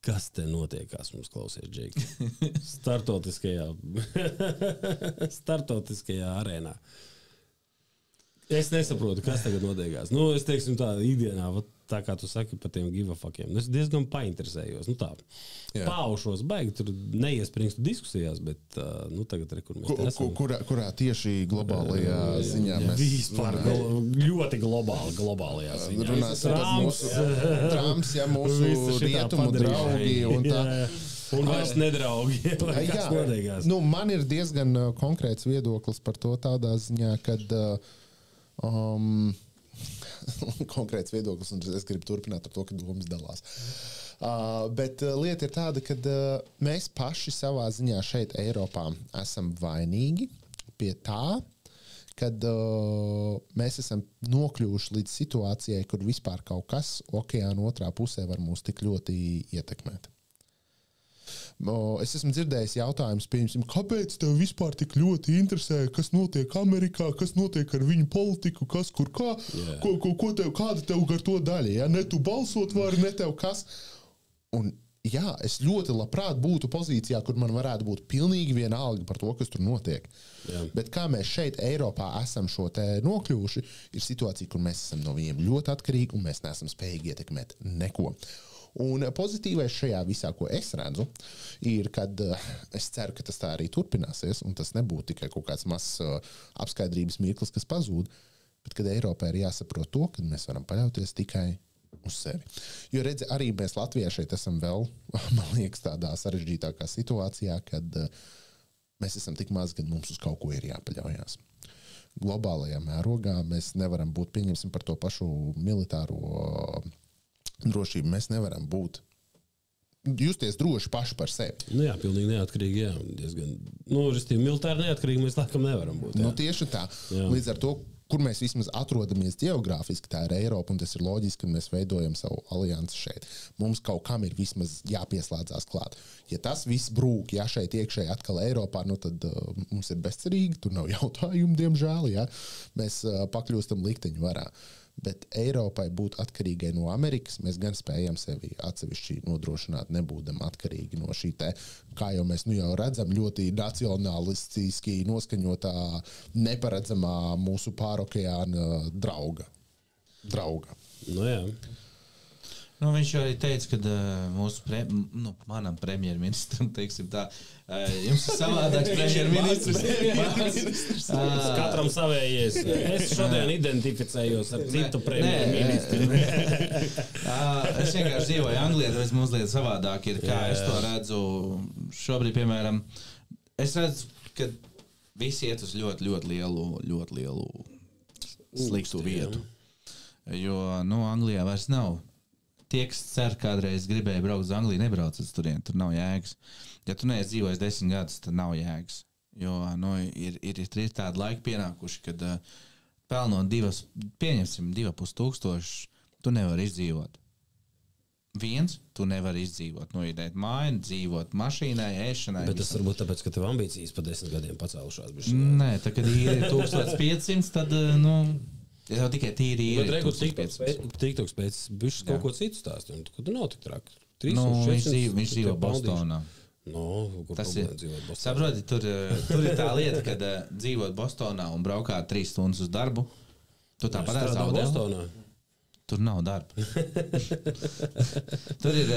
Kas te notiekās mums, klausies, Džeki? Startautiskajā arēnā. Es nesaprotu, kas tagad notiekās. Nu, es teiksim tā, ikdienā, tā kā tu saki par tiem give a fuckiem, es diezgan painteresējos. Nu tā, paušos baigi, tur neiespringstu diskusijās, bet nu tagad re, kur mēs esam. Kurā tieši globālajā ziņā mēs... Vispār ļoti globālajā ziņā. Runāsim par mūsu Trumps, ja mūsu rietumu draugi un tā. Un vairs nedraugi. Kas notiekās? Nu, man ir diezgan konkrēts viedoklis par to tādā ziņā, kad konkrēts viedoklis, un es gribu turpināt ar to, ka domas dalās. Bet lieta ir tāda, ka mēs paši savā ziņā šeit Eiropā esam vainīgi pie tā, kad mēs esam nokļuvuši līdz situācijai, kur vispār kaut kas okeāna otrā pusē var mūs tik ļoti ietekmēt. Es esmu dzirdējis jautājumus, pieņemsim, kāpēc tev vispār tik ļoti interesē, kas notiek Amerikā, kas notiek ar viņu politiku, kas kur kā, kāda tev ar to daļa, ja? Ne tu balsot vari, ne tev kas. Un jā, es ļoti labprāt būtu pozīcijā, kur man varētu būt pilnīgi vienalga par to, kas tur notiek. Jā. Bet kā mēs šeit Eiropā esam šo te nokļuvuši, ir situācija, kur mēs esam no viņiem ļoti atkarīgi un mēs neesam spējīgi ietekmēt neko. Un pozitīvais šajā visā, ko es redzu, ir, kad es ceru, ka tas tā arī turpināsies, un tas nebūtu tikai kaut kāds mazs apskaidrības mirklis, kas pazūd, bet kad Eiropā ir jāsaprot to, ka mēs varam paļauties tikai uz sevi. Jo redzi, arī mēs Latvijā šeit esam vēl, man liekas, tādā sarežģītākā situācijā, kad mēs esam tik maz, kad mums uz kaut ko ir jāpaļaujās. Globālajā mērogā mēs nevaram būt, pieņemsim par to pašu militāro drošību, mēs nevaram būt justies droši paši par sevi. Nu jā, pilnīgi neatkarīgi, jā. Diezgan, restīvi, militāri neatkarīgi mēs laikam nevaram būt. Jā. Nu tieši tā. Jā. Līdz ar to, kur mēs vismaz atrodamies geogrāfiski, tā ir Eiropa, un tas ir loģiski, ka mēs veidojam savu aliansi šeit. Mums kaut kam ir vismaz jāpieslēdzās klāt. Ja tas viss brūk, ja šeit iekšēji atkal Eiropā, nu tad mums ir bezcerīgi, tur nav jautājumu, diemžēl, ja mēs pakļūstam likteņu varā. Bet Eiropai būt atkarīgai no Amerikas, mēs gan spējam sevi atsevišķi nodrošināt, nebūdam atkarīgi no šī te, kā jau mēs jau redzam, ļoti nacionalistiski noskaņotā, neparedzamā mūsu pārokeāna drauga. Nu jā. Nu, viņš jau arī teica, ka manam premjerministram, teiksim tā, jums ir savādāks premjerministrs. Katram savējies. Es šodien identificējos ar citu premjerministru. Es vienkārši dzīvoju Anglijā, tāpēc mazliet savādāk ir, kā es to redzu. Šobrīd, piemēram, es redzu, ka visi iet uz ļoti lielu sliktu vietu. Jo, Anglijā vairs nav. Tie, kas cer, kādreiz gribēja braukt uz Angliju, nebrauc uz turieni, tur nav jēgas. Ja tu neesi dzīvojis 10 gadus, tad nav jēgas. Jo ir tādi laiki pienākuši, kad pelnot 2,5 tu nevari izdzīvot. Tu nevari izdzīvot, noiedēt māju, dzīvot mašīnai, ēšanai. Bet tas varbūt tāpēc, ka tev ambīcijas pa 10 gadiem pacēlušās. Nē, tā kad ir 1500, tad, ja jau tikai tīri ir. Bet regu TikToks pēc bišķis kaut ko citu stāstu, un tu nav tik traki. Viņš dzīvo Bostonā. Kur problēma dzīvot Bostonā? Saproti, tur ir tā lieta, kad dzīvot Bostonā un braukāt 3 stundas uz darbu, tu tāpat ar zaudē. Bostonā? Tur nav darba. Tur ir...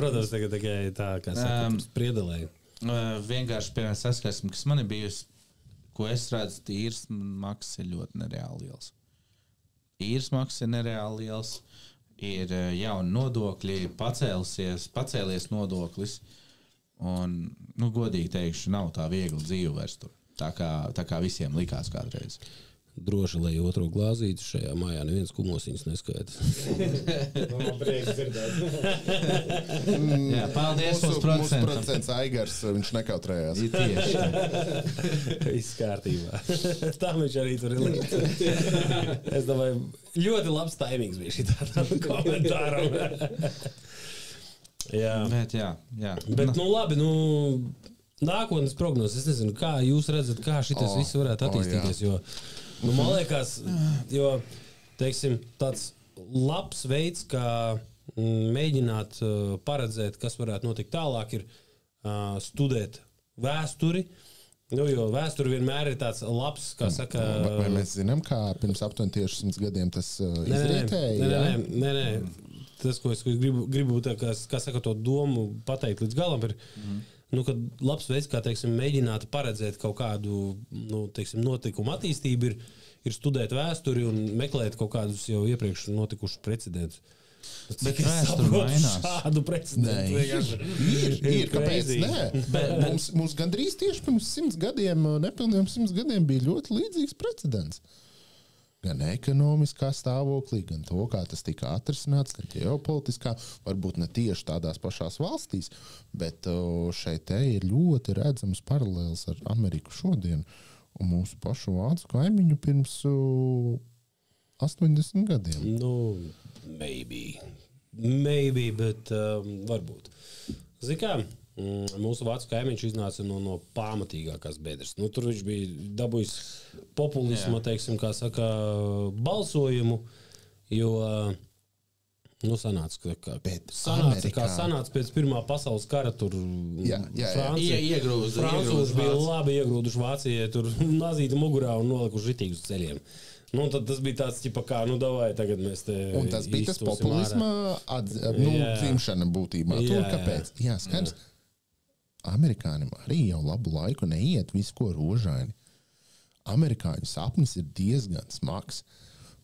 Protams, tikai tā, kā saka, spriedelēja. Vienkārši, piemēram, saskarsme, kas man ir bijusi, ko es redzu, īres maksas ir ļoti nereāli liels. Īres maksas ir nereāli liels, ir jauni nodokļi, pacēlies nodoklis, un, godīgi teikšu, nav tā viegli dzīve vairs tur, tā kā visiem likās kādreiz. Droši, lai otro glāzīti šajā mājā neviens kumosiņas neskaita. Man prieks dzirdēt. Jā, paldies mūsu procentam. Mūsu procents Aigars, viņš nekautrējās. Tieši. Viss kārtībā. Tā viņš arī tur ir līdz. Es domāju, ļoti labs taimings bija šī tāda komentāram. Jā. Bet jā. Bet, labi, nākotnes prognozes. Es nezinu, kā jūs redzat, kā šitas viss varētu attīstīties, jo man liekas, jo, teiksim, tāds labs veids, kā mēģināt paredzēt, kas varētu notikt tālāk, ir studēt vēsturi, Nu, jo vēsture vienmēr ir tāds labs, kā saka... Vai mēs zinām, kā pirms aptuveni tieši 100 gadiem tas izrietēja? Nē. Tas, ko es gribu tā, kā saka, to domu pateikt līdz galam, ir, kad labs veids, kā, teiksim, mēģināt paredzēt kaut kādu, teiksim, notikumu attīstību, ir studēt vēsturi un meklēt kaut kādus jau iepriekš notikušus precedentus. Bet vēsture mainās. Šādu precedentu. Ir, kāpēc? Nē. Mums gandrīz tieši pirms 100 gadiem, nepilniem 100 gadiem bija ļoti līdzīgs precedents. Gan ekonomiskā stāvoklī, gan to, kā tas tika atrisināts, gan ģeopolitiskā, varbūt ne tieši tādās pašās valstīs, bet šeit ir ļoti redzams paralēls ar Ameriku šodien un mūsu pašu vācu kaimiņu pirms 80 gadiem. Maybe, bet varbūt. Zini kā, mūsu vācu kaimiņš iznāca no pamatīgākās bedres. Tur viņš bija dabūjis populisma, teiksim, kā saka, balsojumu, jo, sanāca pēc Pirmā pasaules kara tur Francūži bija labi iegrūduši Vācijai, tur nazīti mugurā un nolikuši žitīgus ceļiem. Tad tas bija tāds, kā, davai, tagad mēs te... Un tas bija tas populisma dzimšana būtībā. Tur kāpēc? Jā, skaidrs. Amerikāņiem arī jau labu laiku neiet visu, ko rožaini. Amerikāņu sapnis ir diezgan smags.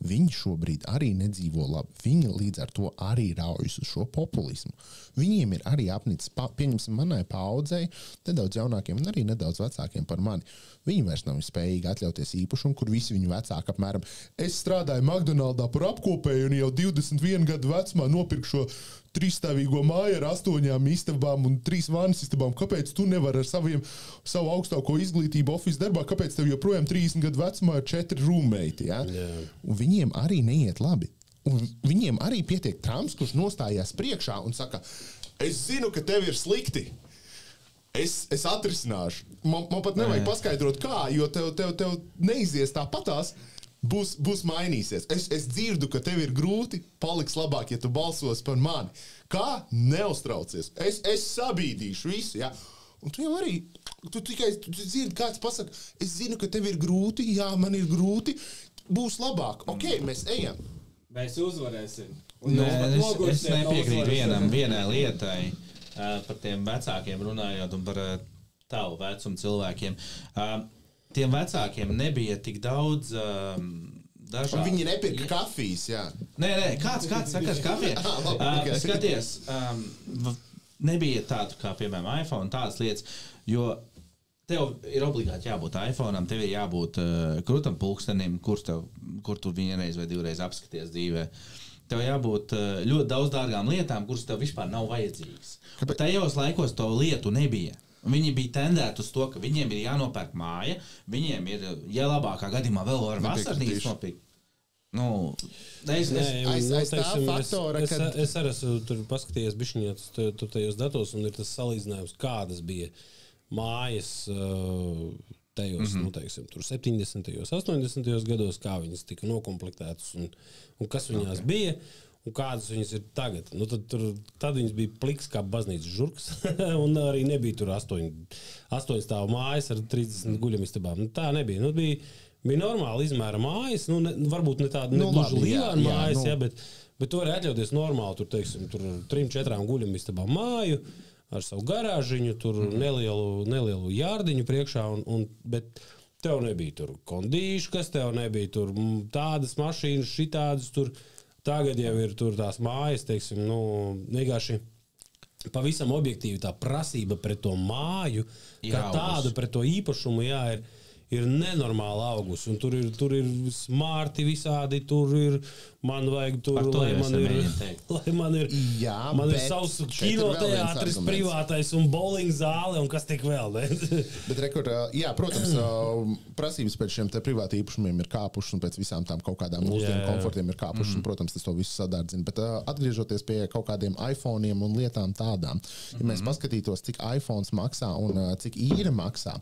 Viņi šobrīd arī nedzīvo labi. Viņi līdz ar to arī raujas uz šo populismu. Viņiem ir arī apnicis, pieņemsim manai paaudzei, nedaudz jaunākiem un arī nedaudz vecākiem par mani. Viņi vairs nav spējīgi atļauties īpašumu, kur visi viņu vecāki apmēram. Es strādāju McDonaldā par apkopēju un jau 21 gadu vecumā nopirku šo 3-stāvīgo māju ar 8 istabām un 3 vannas istabām. Kāpēc tu nevari ar savu augstāko izglītību office darbā? Kāpēc tev joprojām 30 gadu vecumā ir 4 roommate? Ja? Yeah. Un viņiem arī neiet labi. Un viņiem arī pietiek Trumps, kurš nostājās priekšā un saka, es zinu, ka tev ir slikti. Es atrisināšu. Man pat nevajag paskaidrot kā, jo tev neizies tāpatās. Būs mainīsies. Es dzirdu, ka tev ir grūti, paliks labāk, ja tu balsos par mani. Kā? Neuztraucies. Es sabīdīšu visu, ja? Un tu jau arī, tu dzirdi, kāds pasaka, es zinu, ka tev ir grūti, jā, man ir grūti, būs labāk. Ok, mēs ejam. Mēs uzvarēsim. Es nepiekrītu vienai lietai par tiem vecākiem runājot un par tavu vecumu cilvēkiem. Tiem vecākiem nebija tik daudz dažādu. Un viņi nepirka kafijas, jā. Nē, kāds sakās kafija? Okay. Skaties, nebija tādu kā, piemēram, iPhone, tādas lietas, jo tev ir obligāti jābūt iPhone'am, tev ir jābūt krūtam pulkstenim, kur tu vienreiz vai divreiz apskaties dzīvē. Tev jābūt ļoti daudz dārgām lietām, kuras tev vispār nav vajadzīgas. Bet tajos laikos to lietu nebija. Viņi bija tendēti uz to, ka viņiem ir jānopērk māja, viņiem ir, ja labākā gadījumā vēl var vasarnīcas nopirkt. Es arī esmu tur paskatījies bišķiņot tur tajos datos, un ir tas salīdzinājums, kādas bija mājas tajos, teiksim, tur 70. 80. gados, kā viņas tika nokomplektētas un kas viņās bija. Un kādas viņas ir tagad. Tad viņas bija pliks kā baznīcas žurks, un arī nebija tur 8 stāvu mājas ar 30 guļamistabām. Tā nebija. Bija normāli izmēra mājas, varbūt ne tāda negluži liela mājas, bet tu vari atļauties normāli, tur, teiksim, tur 3-4 guļamistabām māju, ar savu garāžiņu, tur nelielu jārdiņu priekšā, bet tev nebija tur kondīškas, tev nebija tur tādas mašīnas, šitādas tur. Tagad jau ir tur tās mājas, teiksim, vienkārši pavisam objektīvi tā prasība pret to māju, kā tādu pret to īpašumu, jā, ir nenormāli augus, un tur ir smarti visādi, tur ir, man vajag tur, lai man ir savs kinoteātris privātais un bowling zāle, un kas tik vēl, ne? Bet jā, protams, prasības pēc šiem te privāti īpašumiem ir kāpušas, un pēc visām tām kaut kādām mūsdienu komfortiem ir kāpušas, un, protams, tas to visu sadārdzina. Bet atgriežoties pie kaut kādiem iPhone'iem un lietām tādām, ja mēs paskatītos, cik iPhones maksā un cik īre maksā,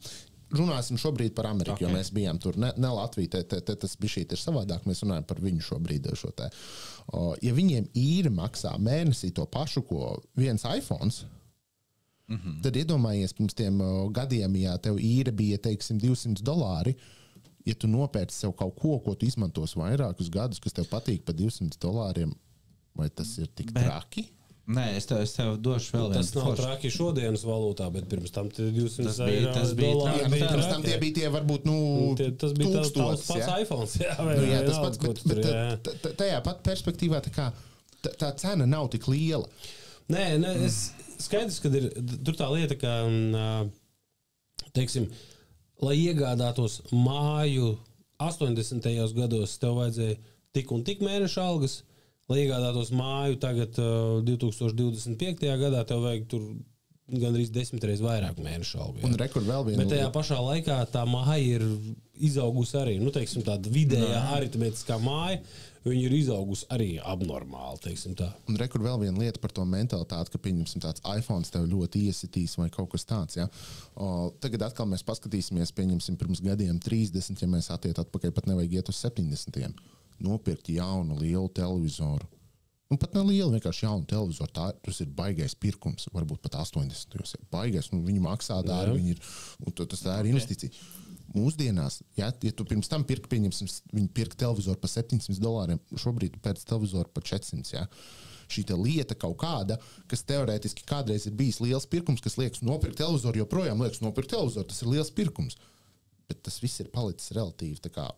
runāsim šobrīd par Ameriku, jo mēs bijām tur, ne Latvija, tas bišķīt ir savādāk, mēs runājam par viņu šobrīd šo te. Ja viņiem īri maksā mēnesī to pašu, ko viens iPhones, Tad iedomājies pirms tiem gadiem, ja tev īre bija, teiksim, $200, ja tu nopērci sev kaut ko tu izmantos vairākus gadus, kas tev patīk par $200, vai tas ir tik traki? Nē, es tev došu vēl vienu. Tas nav traki šodienas valūtā, bet pirms tam $200 tas bija dolāri. Pirms tam tie bija tie varbūt, Tas bija tas pats ja? iPhones. Jā, Tas pats, bet tajā pat perspektīvā tā cena nav tik liela. Nē, skaidrs, ka ir tur tā lieta, ka, teiksim, lai iegādātos māju 80. gados, tev vajadzēja tik un tik mēneša algas, lai iegādātos māju tagad 2025. gadā, tev vajag tur gandrīz 10 reizes vairāk mēnešu algu. Un rekur vēl viena. Bet tajā pašā laikā tā māja ir izaugusi arī, teiksim, tāda vidējā aritmētiskā māja, viņa ir izaugusi arī abnormāli, teiksim tā. Un rekur vēl viena lieta par to mentalitāti, ka, pieņemsim, tāds iPhones tev ļoti iesitīs vai kaut kas tāds, ja? Tagad atkal mēs paskatīsimies, pieņemsim, pirms gadiem 30, ja mēs attiet atpakaļ, pat nevajag iet uz 70. Nopirkt jaunu, lielu televizoru. Pat ne lielu, vienkārši jaunu televizoru. Tas ir baigais pirkums, varbūt pat 80. Baigais, viņi maksā dārgi, tas tā ir investīcija. Mūsdienās, ja tu pirms tam viņi pirka televizoru par $700, šobrīd tu pēc televizoru par 400, ja? Šī lieta kaut kāda, kas teorētiski kādreiz ir bijis liels pirkums, kas liekas nopirkt televizoru, joprojām liekas nopirkt televizoru, tas ir liels pirkums. Bet tas viss ir palicis relatīvi, tā kā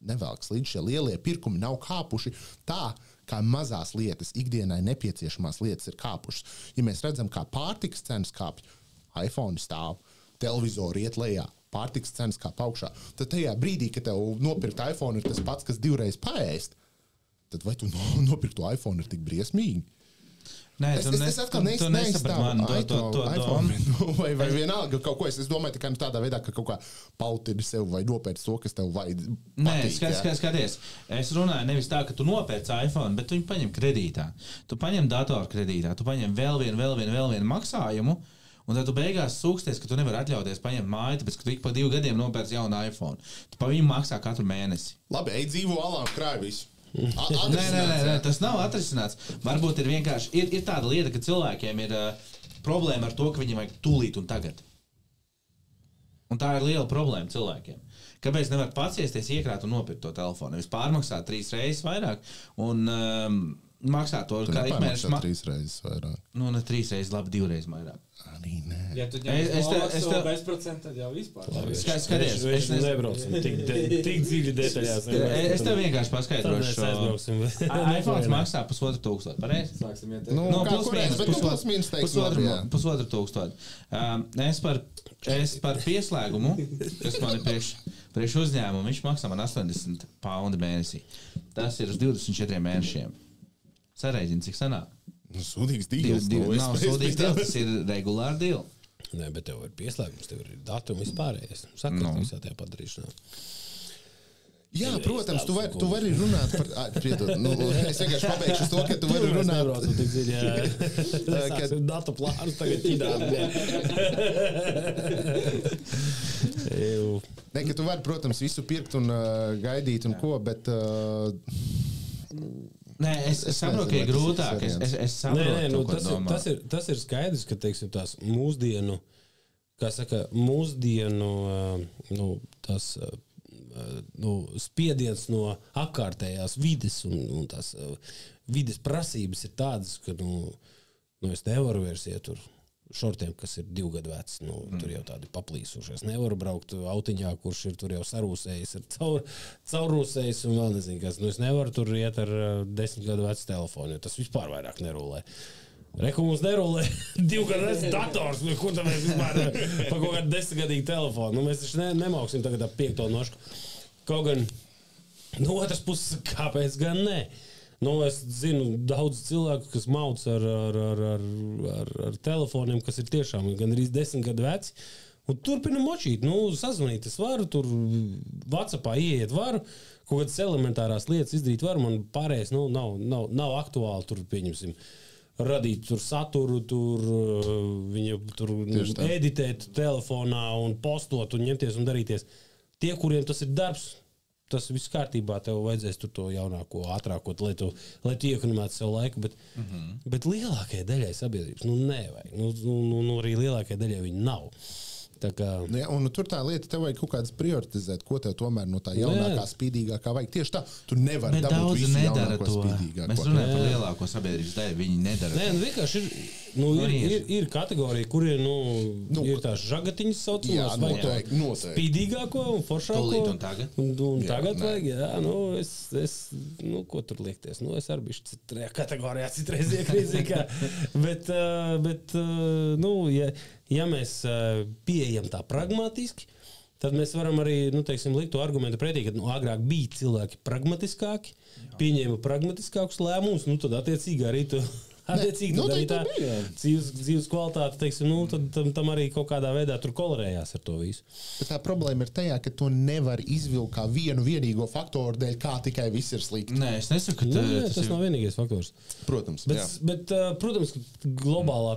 nevelks līdz šie lielie pirkumi nav kāpuši tā, kā mazās lietas, ikdienai nepieciešamās lietas ir kāpušas. Ja mēs redzam, kā pārtikas cenas kāpj, iPhone stāv, televizoru iet lejā, pārtikas cenas kāp augšā, tad tajā brīdī, kad tev nopirkt iPhone ir tas pats, kas 2 reizes paēst, tad vai tu nopirktu iPhone ir tik briesmīgi? Nē, es atkal neizstāvu iPhone vai vienalga kaut ko. Es domāju, ka tādā veidā, ka kaut kā pautini sev vai nopērci to, kas tev vajag. Nē, skaties. Es runāju nevis tā, ka tu nopērci iPhone, bet tu viņu paņem kredītā. Tu paņem datoru kredītā, tu paņem vēl vienu maksājumu, un tad tu beigās sūksties, ka tu nevari atļauties paņemt māju, tāpēc, ka tu ik pa 2 gadiem nopērci jaunu iPhone. Tu pa viņu maksā katru mēnesi. Labi, ej dzīvo alā un krāj visu. Nē, tas nav atrisināts. Varbūt ir vienkārši ir tāda lieta, ka cilvēkiem ir problēma ar to, ka viņiem vajag tūlīt un tagad. Un tā ir liela problēma cilvēkiem. Kāpēc nevar paciesties, iekrāt un nopirkt to telefonu? Nevis pārmaksāt 3 reizes vairāk un maksāt to kā ikmēneša 3 reizes vairāk. Nu, ne 3 reizes, labi, 2 reizes vairāk. Arī nē. Ja tu ņem bezprocentu, tad jau vispār. Skaties, es nebraucam tik dziļi detaļās. Es tev vienkārši paskaidrošu. iPhones maksā $1,500, pareizi? Sāksim iet. Plus mīnus teiksim. $1,500. Es par pieslēgumu, kas man ir priekš uzņēmumu, viņš maksā man £80 mēnesī. Tas ir uz 24 mēnešiem. Sareizini, cik sanāk? Sūdīgs dīls. Nav sūdīgs dīls, tas ir regulāri dīl. Nē, bet tev ir pieslēgums, tev ir datumi vispārējais. Sakot visā tajā padarīšanā. Jā, protams, tu vari runāt par... es vienkārši pabeigšu to, ka tu vari runāt... Nebraucu tik dziļi, jā. Es sāksim datu plānus tagad ķidāt. Ne, ka tu vari, protams, visu pirkt un gaidīt un ko, bet... Nē, es saprotu, ka ir grūtāk. Es saprotu, ko domā. Tas ir skaidrs, ka, teiksim, tās mūsdienu, kā saka, tās spiediens no apkārtējās vides un tās vides prasības ir tādas, ka, es nevaru vairs iet tur šortiem, kas ir 2 gadu vecs, tur jau tādi paplīsuši. Es nevaru braukt autiņā, kurš ir tur jau sarūsējis, ir caurrūsējis un vēl nezinu kas. Es nevaru tur iet ar 10 gadu vecu telefonu, jo tas vispār vairāk nerulē. Reku mums nerulē 2 gadu vecs dators, kur tad mēs vispār pa kaut kādu 10-gadīgu telefonu. Mēs taču nemauksim tagad ap 5. nošku. Kaut gan no otras puses, kāpēc gan ne? Es zinu daudz cilvēku, kas mauc ar telefoniem, kas ir tiešām gandrīz 10 gadu veci, un turpina močīt. Sazvanīt es varu, tur WhatsAppā ieiet varu, kaut kādas elementārās lietas izdarīt varu, man pārējais nav aktuāli, tur pieņemsim, radīt tur saturu, tur editēt telefonā un postot un ņemties un darīties. Tie, kuriem tas ir darbs, tas viss kārtībā, tev vajadzēs tur to jaunāko, ātrāko, lai tu iekonomētu sev laiku, bet lielākajai daļai sabiedrības, nevajag. Arī lielākajai daļai viņi nav. Tā kā... Ja, un tur tā lieta, tev vajag kaut kādas prioritizēt, ko tev tomēr no tā jaunākā, spīdīgākā vajag. Tieši tā, tu nevari dabūt visu jaunāko spīdīgāko. Mēs runājam par lielāko sabiedrības daļu, viņi nedara to. Vienkārši ir kategorija, kur ir tās žagatiņas saucamās, vai to spīdīgāko un foršāko. Un tagad? Un tagad vajag, ko tur liekties? Es arī bišķi citrajā kategorijā citreiz iekrīzīgā. bet ja mēs pieejam tā pragmatiski, tad mēs varam arī, likt to argumentu pretī, ka agrāk bija cilvēki pragmatiskāki, pieņēma pragmatiskākus lēmumus, tad attiecīgi arī tu... arī tā dzīves kvalitāte, tad tam arī kaut kādā veidā tur kolerējās ar to visu. Bet tā problēma ir tajā, ka to nevar izvilkt kā vienu vienīgo faktoru dēļ, kā tikai viss ir slikti. Nē, es nesaku, ka tas nav vienīgais faktors. Protams, bet protams, ka globālā,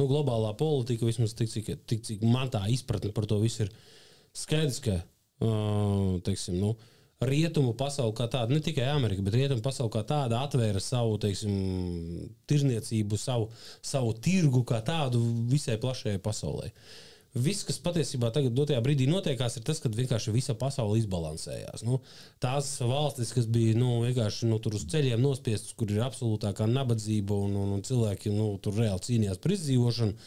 globālā politika, vismaz tik, cik man tā izpratne par to visu ir skaidrs, ka, rietumu pasauli kā tāda, ne tikai Amerika, bet rietumu pasauli kā tāda atvēra savu, tirzniecību, savu tirgu kā tādu visai plašajai pasaulē. Viss, kas patiesībā tagad dotajā brīdī notiekās, ir tas, ka vienkārši visa pasaule izbalansējās. Tās valstis, kas bija vienkārši tur uz ceļiem nospiestas, kur ir absolūtākā nabadzība un cilvēki tur reāli cīnījās par izdzīvošanu,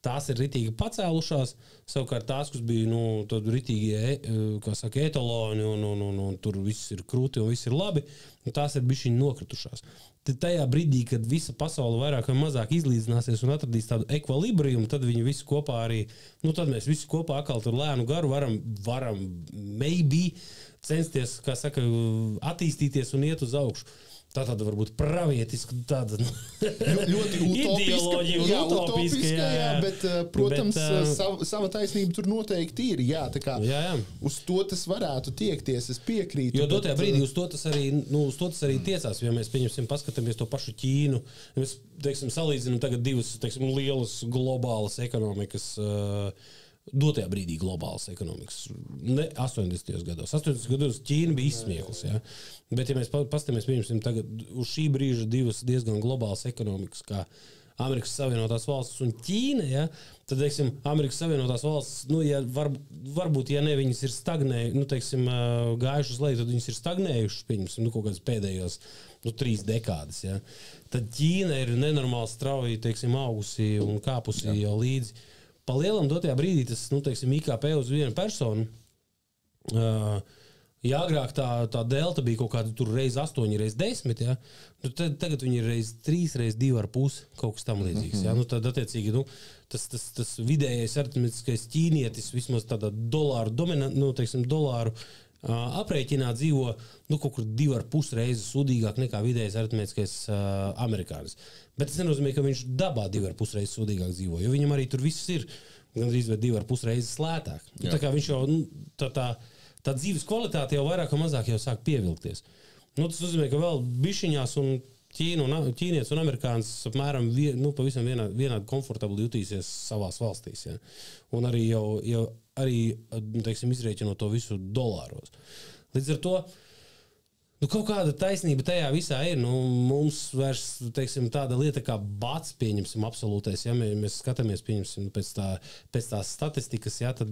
tās ir ritīgi pacēlušās, savukārt tās, kas bija ritīgi, etaloni un tur viss ir krūti un viss ir labi, tās ir bišķiņi nokritušās. Tad tajā brīdī, kad visa pasaule vairāk vai mazāk izlīdzināsies un atradīs tādu ekvilibriumu, tad viņi visi kopā arī, tad mēs visi kopā atkal tur lēnu garu varam maybe censties, kā saka, attīstīties un iet uz augšu. Tā tāda varbūt pravietiska tāda ļoti utopiska, bet, protams, sava taisnība tur noteikti ir. Uz to tas varētu tiekties, es piekrītu. Jo dotajā brīdī uz to tas arī tiecās, ja mēs paskatāmies to pašu Ķīnu, mēs, salīdzinām tagad divas, lielas globālas ekonomikas, dotajā brīdī globālas ekonomikas. Ne 80. gados. 80. gados Ķīna bija izsmieklis, bet ja mēs paskatāmies, pieņemsim tagad uz šī brīža divas diezgan globālas ekonomikas, kā Amerikas Savienotās valstis un Ķīna, tad, Amerikas Savienotās valstis, varbūt, ja ne viņas ir gājušas leju, tad viņas ir stagnējušas, pieņemsim, kaut kādas pēdējos 3 dekādas, Tad Ķīna ir nenormāli strauji, augusi un kāpusi jau līdzi. Pa lielam dotajā brīdī tas, IKP uz vienu personu, agrāk tā delta bija kaut kāda tur reiz 8, reiz 10, tagad viņi ir reiz 3, reiz 2,5, kaut kas tam līdzīgs, tad attiecīgi, tas vidējais aritmetiskais ķīnietis vismaz tādā dolāru aprēķinā dzīvo kaut kur 2,5 reizes sūdīgāk nekā vidējais aritmētiskais amerikānis. Bet tas nenozīmē, ka viņš dabā 2,5 reizes sūdīgāk dzīvo, jo viņam arī tur viss ir gandrīz 2,5 reizes lētāk. Tā kā viņš jau, tā dzīves kvalitāte jau vairāk un mazāk jau sāk pievilkties. Tas nozīmē, ka vēl bišķiņās un ķīnietis un amerikānis apmēram pavisam vienādi komfortabli jutīsies savās valstīs. Un arī jau izrēķinot to visu dolāros. Līdz ar to kaut kāda taisnība tajā visā ir. Mums vairs, tāda lieta kā bats, pieņemsim, absolūtais. Ja mēs skatāmies, pieņemsim, pēc tās statistikas, tad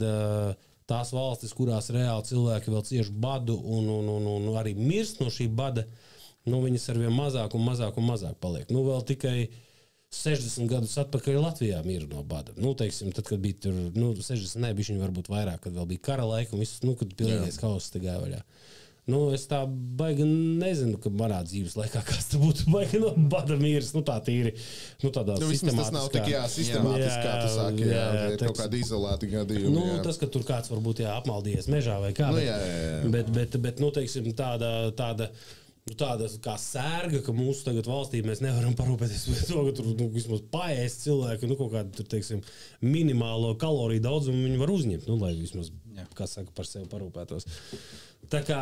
tās valstis, kurās reāli cilvēki vēl cieši badu un arī mirst no šī bada, viņas arvien mazāk un mazāk paliek. Vēl tikai 60 gadus atpakaļ Latvijā mira no bada. Tad, kad bija tur, 60, bišķiņi varbūt vairāk, kad vēl bija kara laika un viss, kad pilnīgais hauss te gāja vaļā. Es tā baigi nezinu, ka manā dzīves laikā kāds te būtu baigi no bada miris, tā tīri, tādā sistemātiskā. Tas nav tik sistemātiskā, tu sāki, kaut kādi izolēti gadījumi. Tas, ka tur kāds varbūt apmaldījies mežā vai kā, bet tāda kā sērga, ka mūsu tagad valstī mēs nevaram parūpēties par to, ka tur vismaz paēst cilvēku, kaut kādu tur, minimālo kaloriju daudzumu viņi var uzņemt, lai vismaz, kā saka, par sevi parūpētos. Tā kā,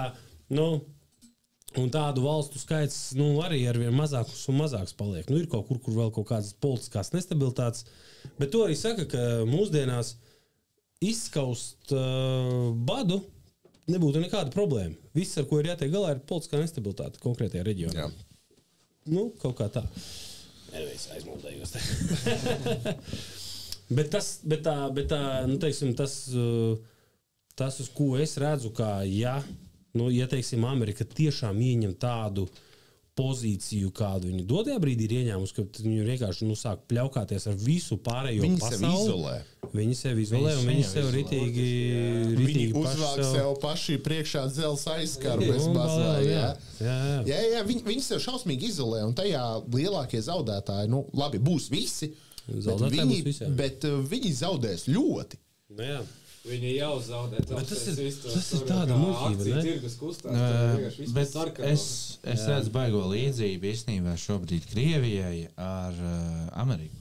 un tādu valstu skaits, arī arvien mazāks un mazāks paliek. Ir kaut kur vēl kaut kādas politiskās nestabilitātes, bet to arī saka, ka mūsdienās izskaust badu, nebūtu nekāda problēma. Viss, ar ko ir jātiek galā, ir politiskā nestabilitāte konkrētajā reģionā. Jā. Nu, kaut kā tā. Nevis aizmaldējos. bet tā, nu, teiksim, tas, uz ko es redzu, kā, ja teiksim, Amerika tiešām ieņem tādu pozīciju, kādu viņi dotajā brīdī ir ieņēmusi, ka viņi vienkārši sāk pļaukāties ar visu pārējo Viņi pasauli. sevi izolē. Viņi sevi izolē, un viņi sev ritīgi Viņi uzvāk sev paši priekšā dzels aizskaru bez mazvai. Jā, viņi sev šausmīgi izolē, un tajā lielākie zaudētāji, nu, labi, būs visi, bet viņi zaudēs ļoti. Nu, jā. Viņi jau zaudē. Tas ir tāda muļķība, ne? Bet es redzu baigo līdzību īstenībā šobrīd Krievijai ar Ameriku.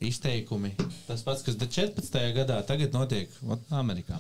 Izteikumi. Tas pats, kas 14. gadā tagad notiek Amerikā,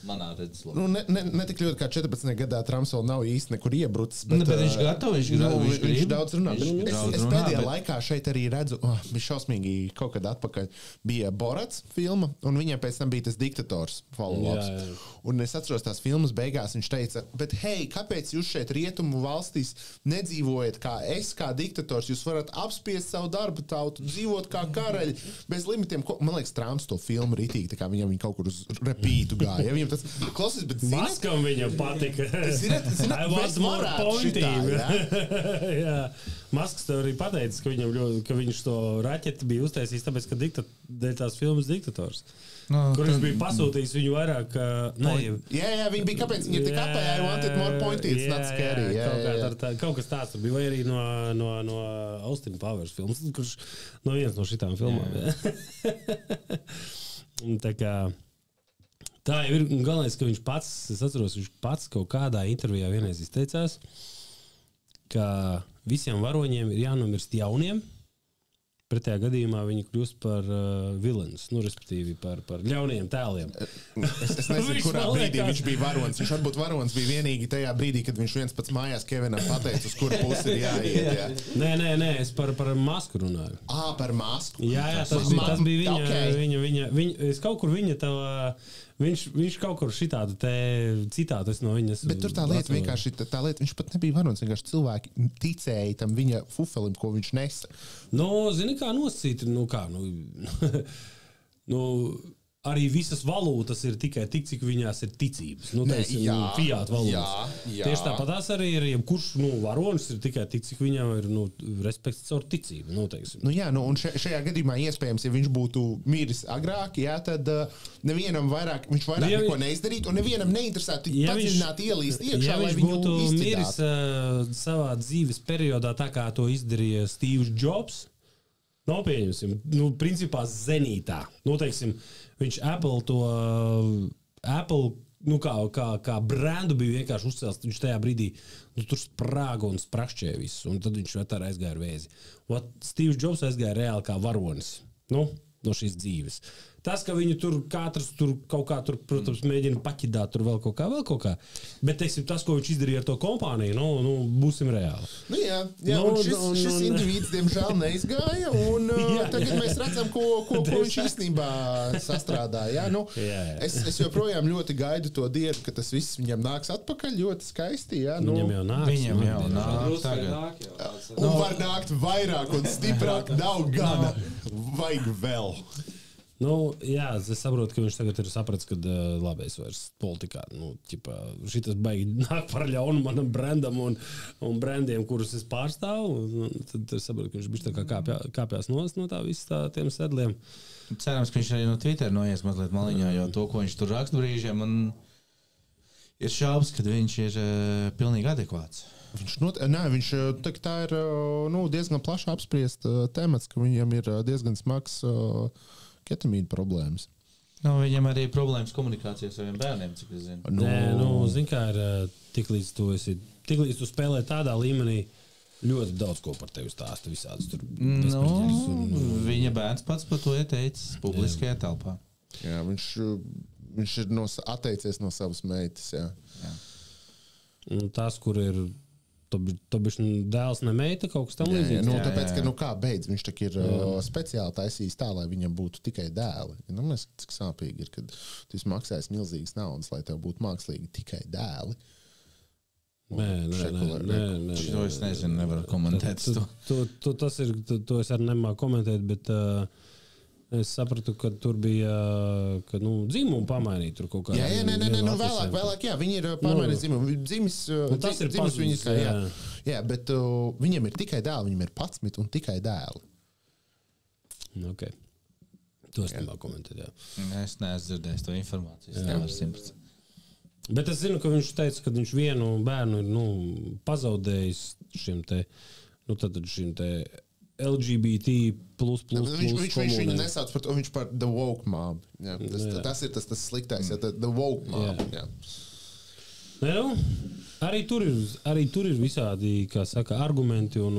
manā redzeslokā. Nu, ne tik ļoti kā 14. gadā Trumps vēl nav īsti nekur iebrucis. Bet viņš gatavo, viņš daudz runā. Es pēdējā laikā šeit arī redzu, bija šausmīgi kaut kad atpakaļ. Bija Borats filma, un viņam pēc tam bija tas diktators follow-ups. Un es atceros tās filmas beigās, viņš teica, bet hei, kāpēc jūs šeit rietumu valstīs nedzīvojat kā es, kā diktators? Jūs varat apspiest savu darbu tautu, dzīvot kā karaļi, bez limitiem. Man liekas, Trumps to filmu ritīgi, tā kā viņam kaut kur uz repītu gāja. Viņam tas klausies, bet zini... Maskam viņam patika. I was more pointing. Jā. Masks tev arī pateicis, ka viņš to raķeti bija uztaisījis, tāpēc, ka dēļ tās filmas diktators. Kur viņš bija pasūtījis viņu vairāk... Jā, viņi bija, kāpēc viņi ir tik apā, I wanted more pointy, it's not scary. Kaut kas tāds tur bija, vai arī no Austin Powers filmas, kurš no viens no šitām filmām. Tā jau ir galvenais, ka viņš pats, es atceros, viņš pats kaut kādā intervijā vienreiz izteicās, ka visiem varoņiem ir jānomirst jauniem, pretējā gadījumā viņi kļūst par villains, respektīvi par ļauniem tēliem. Es nezinu, kurā brīdī viņš bija varonis. Viņš varbūt varonis bija vienīgi tajā brīdī, kad viņš viens pats mājās Kevinam pateica, uz kuru pusi ir jāiet. Jā. Nē, es par masku runāju. Par masku? Jā, tas bija viņa, es kaut kur viņa tā... Viņš kaut kur šitādu te citātu es no viņas... Bet tur tā lieta vienkārši, viņš pat nebija varonis, vienkārši cilvēki ticēja tam viņa fufelim, ko viņš nesa. Zini, kā nosacīt, arī visas valūtas ir tikai tik, cik viņās ir ticības. Fiat valūtas. Tieši tāpatās arī ir, jebkurš varonis ir tikai tik, cik viņam ir respekts caur ticību. Un šajā gadījumā iespējams, ja viņš būtu miris agrāk, tad nevienam vairāk, viņš vairāk neko neizdarītu, un nevienam neinteresētu padziļināt ielīst iekšā, ja lai viņu būtu izcidātu. Miris savā dzīves periodā tā, kā to izdarīja Steve Jobs, pieņemsim, principā zenītā. Viņš Apple kā brandu bija vienkārši uzcēls. Viņš tajā brīdī tur sprāga un sprakšķēja visu. Un tad viņš vēl aizgāja ar vēzi. Steve Jobs aizgāja reāli kā varonis no šīs dzīves. Tas, ka viņi tur katrs kaut kā, protams, mēģina paķidāt tur vēl kaut kā. Bet, teiksim, tas, ko viņš izdarīja ar to kompāniju, būsim reāli. Šis individs, diemžēl, neizgāja, un tagad mēs redzam, ko viņš īstenībā sastrādāja. Es joprojām ļoti gaidu to dienu, ka tas viss viņam nāks atpakaļ ļoti skaisti. Viņam jau nāks. Tagad. Un var nākt vairāk un stiprāk, nav gana. Vajag vēl. Es saprotu, ka viņš tagad ir sapratis, ka labi, es vairs politikā, šitas baigi nāk par ļaunu manam brandam un brandiem, kurus es pārstāvu, tad es saprotu, ka viņš bišķi tā kā kāpjās no tā visu tiem sedliem. Cerams, ka viņš arī no Twitter noies mazliet maliņā, jo to, ko viņš tur raksta brīžiem, man ir šaubas, ka viņš ir pilnīgi adekvāts. Tā ir diezgan plaši apspriest temats, ka viņam ir diezgan smags ketamīna problēmas. Viņam arī problēmas komunikācijā ar saviem bērniem, cik es zinu. Zini, kā ir, tiklīdz tu spēlē tādā līmenī, ļoti daudz ko par tevi stāsta visādas tur. Viņa bērns pats par to ieteicis publiskajā telpā. Jā, viņš ir atteicies no savas meitas, jā. Tās, kur ir To bišķi dēls ne meita, kaut kas tam līdzīgs. Tāpēc, ka, kā beidz, viņš tak ir speciāli taisījis tā, lai viņam būtu tikai dēli. Mēs, cik sāpīgi ir, kad tu maksājas milzīgas naudas, lai tev būtu mākslīgi tikai dēli. Nē. To es nezinu, nevaru komentēt to. To es arī nemāku komentēt, bet es sapratu, ka tur bija, ka, dzimumu pamainīt tur kaut kā. Vēlāk, jā, viņi ir pamainīt dzimumu. Tas ir dzimus viņas, jā, bet viņiem ir tikai dēli, viņiem ir 11 un tikai dēli. Ok. To es nemāku komentēt, jā. Es neesmu dzirdējis to informāciju, es nevaru 100%. Bet es zinu, ka viņš teica, ka viņš vienu bērnu ir pazaudējis šim te LGBT plus viņš nesauc par to, viņš par the woke mob. Jā, tas ir tas sliktais, the woke mob. Jā. Arī tur ir visādi, kā saka, argumenti un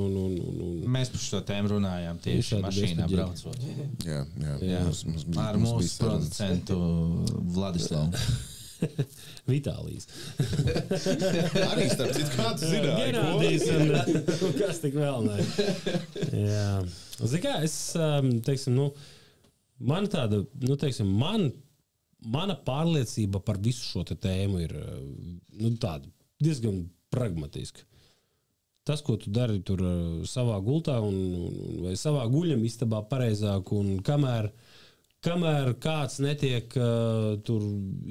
mēs par šo tēmu runājām tieši mašīnā braucot. Jā. Ar mūsu producentu Vladislavu. Vitālijas. Arī starp citu, kā tu zināji? Genādijs un kas tik vēl ne. Jā. Zini kā, es, teiksim, man tāda, mana pārliecība par visu šo tēmu ir, tāda diezgan pragmatiska. Tas, ko tu dari tur savā gultā vai savā guļamistabā pareizāk un kamēr kāds netiek tur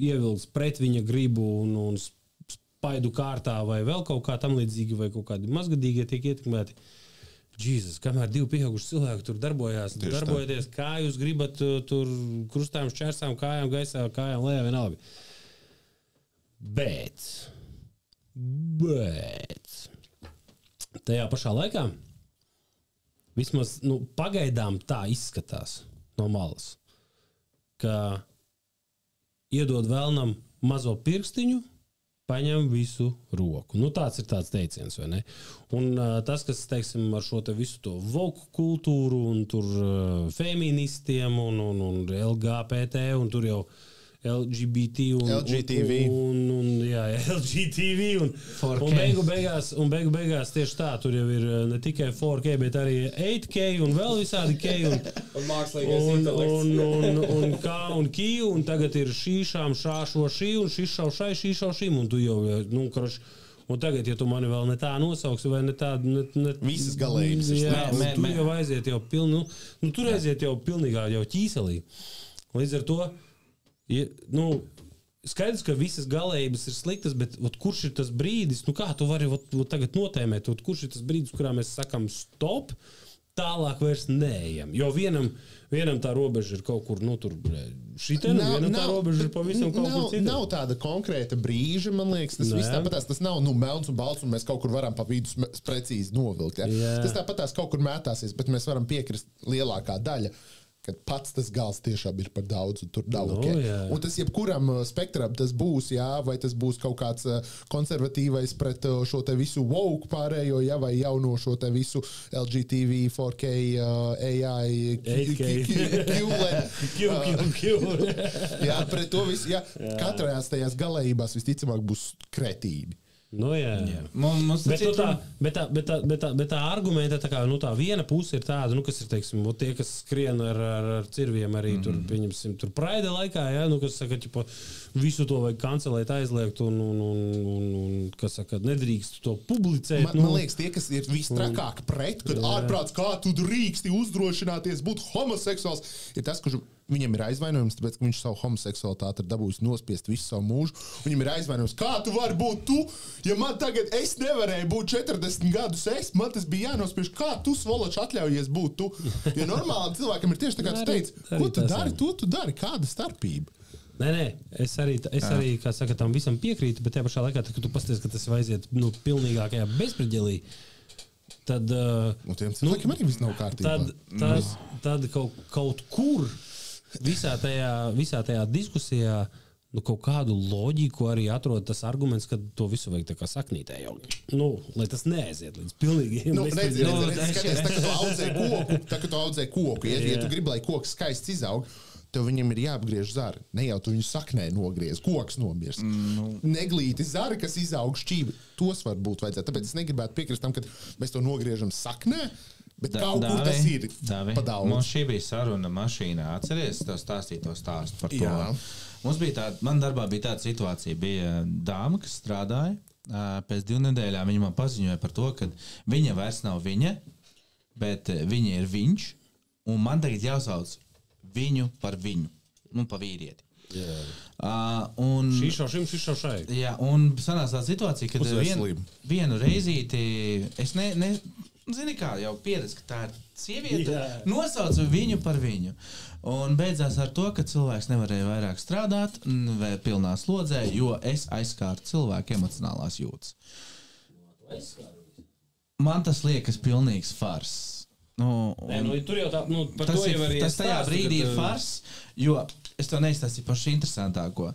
ievilks pret viņa gribu un spaidu kārtā vai vēl kaut kā tam līdzīgi vai kaut kādi mazgadīgie tiek ietekmēti. Jēzus, kamēr 2 pieauguši cilvēki tur darbojaties, kā jūs gribat tur krustām, šķērsām, kājām gaisā, kājām lejā, vienalga. Bet tajā pašā laikā vismaz pagaidām tā izskatās no malas, ka iedod vēlnam mazo pirkstiņu, paņem visu roku. Tāds ir tāds teiciens, vai ne? Un tas, kas, teiksim, ar šo te visu to woke kultūru un tur feministiem un LGBT un tur jau LGBT un LGTV un beigu beigās tieši tā, tur jau ir ne tikai 4K, bet arī 8K un vēl visādi K un mākslīgais intelekts un K un K un tagad ir šīšām šāšo šī un šišau šai šīšau šim un tu jau, un tagad, ja tu mani vēl ne tā nosauksi vai ne tā, visas galējības ir slēptas. Tu jau aiziet jau tur aiziet jau pilnīgā jau ķīselī. Līdz ar to skaidrs, ka visas galējības ir sliktas, bet kurš ir tas brīdis, kā tu vari tagad notēmēt, kurš ir tas brīdis, kurā mēs sakam stop, tālāk vairs neejam. Jo vienam tā robeža ir kaut kur, tur šitien, vienam tā robeža ir pavisam kaut kur citam. Nav tāda konkrēta brīža, man liekas, tas viss tāpatās, tas nav melns un balts, un mēs kaut kur varam pa vidu precīzi novilkt. Ja? Tas tāpatās kaut kur mētāsies, bet mēs varam piekrist lielākā daļa, kad pats tas gals tiešām ir par daudz, un tur nav ok. Un tas jebkuram spektram tas būs, vai tas būs kaut kāds konservatīvais pret šo te visu woke pārējo, vai jauno šo te visu LGTV, 4K, AI, QLED. Jā, pret to visu, katrās tajās galējībās visticamāk būs kretīni. Bet tā argumenta, tā viena puse ir tāda, kas ir, teiksim, tie, kas skrien ar cirviem arī tur, pieņemsim, tur praida laikā, kas saka, visu to vajag kancelēt, aizliegt un kas saka, nedrīkst to publicēt. Man liekas, tie, kas ir vistrakāk pret, kad ārprāts, kā tu drīksti uzdrošināties būt homoseksuāls, ir tas, kurš viņam ir aizvainojums, tāpēc, ka viņš savu homoseksualitāti ir dabūjis nospiest visu savu mūžu. Viņam ir aizvainojums, kā tu vari būt tu, ja man tagad es nevarēju būt 40 gadus, man tas bija jānospiež, kā tu, svoloč, atļaujies būt tu. Jo normālam cilvēkam ir tieši tā, kā tu teici, ko tu dari, to tu dari, kāda starpība? Nē, es arī, kā saka, tam visam piekrītu, bet tajā pašā laikā, kad tu pasties, ka tas aiziet pilnīgākajā bezpreģelī, tad... tiem cilvēkiem arī viss nav kārtībā. Tad kaut kur visā tajā diskusijā kaut kādu loģiku arī atrod tas arguments, ka to visu vajag tā kā saknītē jau. Lai tas neaiziet līdz pilnīgiem. Skaties, tā, ka tu audzē koku, ja tu gribi, lai koks skaists izaug, tev viņam ir jāapgriež zari. Ne jau tu viņu saknē nogriez, koks nomirs. Neglīti zari, kas izaug šķīvi, tos varbūt vajadzētu. Tāpēc es negribētu piekrist tam, ka mēs to nogriežam saknē, bet kaut kur tas ir pa daudz. Mums šī bija saruna mašīnā. Atceries, tev stāstīja to stāstu par to. Jā. Mums bija tāda, man darbā bija tāda situācija, bija dāma, kas strādāja. Pēc 2 nedēļām viņa man paziņoja par to, ka viņa vairs nav viņa, bet viņa ir viņš, un man tagad jāsauc viņu par viņu, pa vīrieti. Šis šau šai. Jā, un sanāca tāda situācija, kad vienu reizīti, es zini kā, jau pieredz, ka tā ir sieviete, nosaucu viņu par viņu. Un beidzās ar to, ka cilvēks nevarēja vairāk strādāt, vai pilnā slodzē, jo es aizskāru cilvēku emocionālās jūtas. Man tas liekas pilnīgs fars. Tur jau tā, par to jau arī tas tajā brīdī ir fars, jo es to neizstāstīju par šī interesantāko.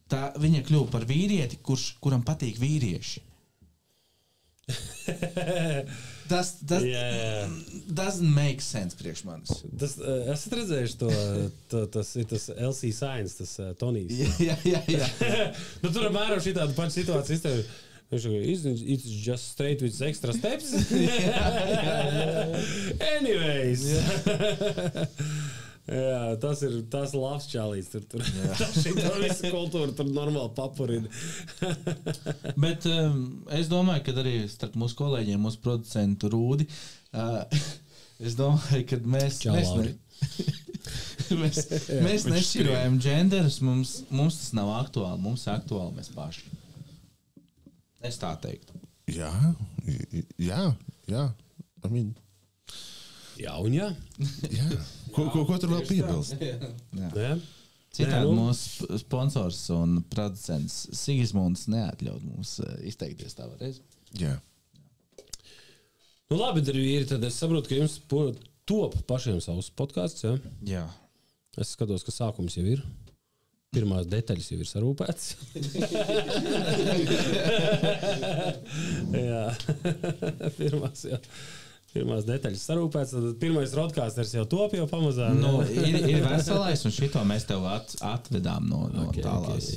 Tā viņa kļuva par vīrieti, kuram patīk vīrieši. Tas doesn't make sense priekš manis. Esat redzējuši to, tas ir tas LC Sainz, tas Tonijs. Jā. Tur apmēram šī tāda paša situācija. It's just straight with extra steps. Anyways. Jā, tas labs čalīts. Tur šitā visa kultūra tur normāli papurina. Bet es domāju, ka arī starp mūsu kolēģiem, mūsu producentu Rūdi, es domāju, ka mēs nešķirojam dženderus, mums tas nav aktuāli, mums aktuāli mēs paši. Es tā teiktu. Jā. I mean, jā un jā. Ko tur vēl piebilst? Jā. Citādi mūsu sponsors un producents Sigismunds neatļaut mums izteikties tā varēs. Jā. Labi, vīri, tad es saprotu, ka jums top pašiem savus podcasts, ja? Jā. Es skatos, ka sākums jau ir. Pirmās detaļas jau ir sarūpētas. Jā. Pirmās detaļas sarūpētas. Tad pirmais rodkāsters jau top jau pamazām. Ir veselais, un šito mēs tev atvedām no tālās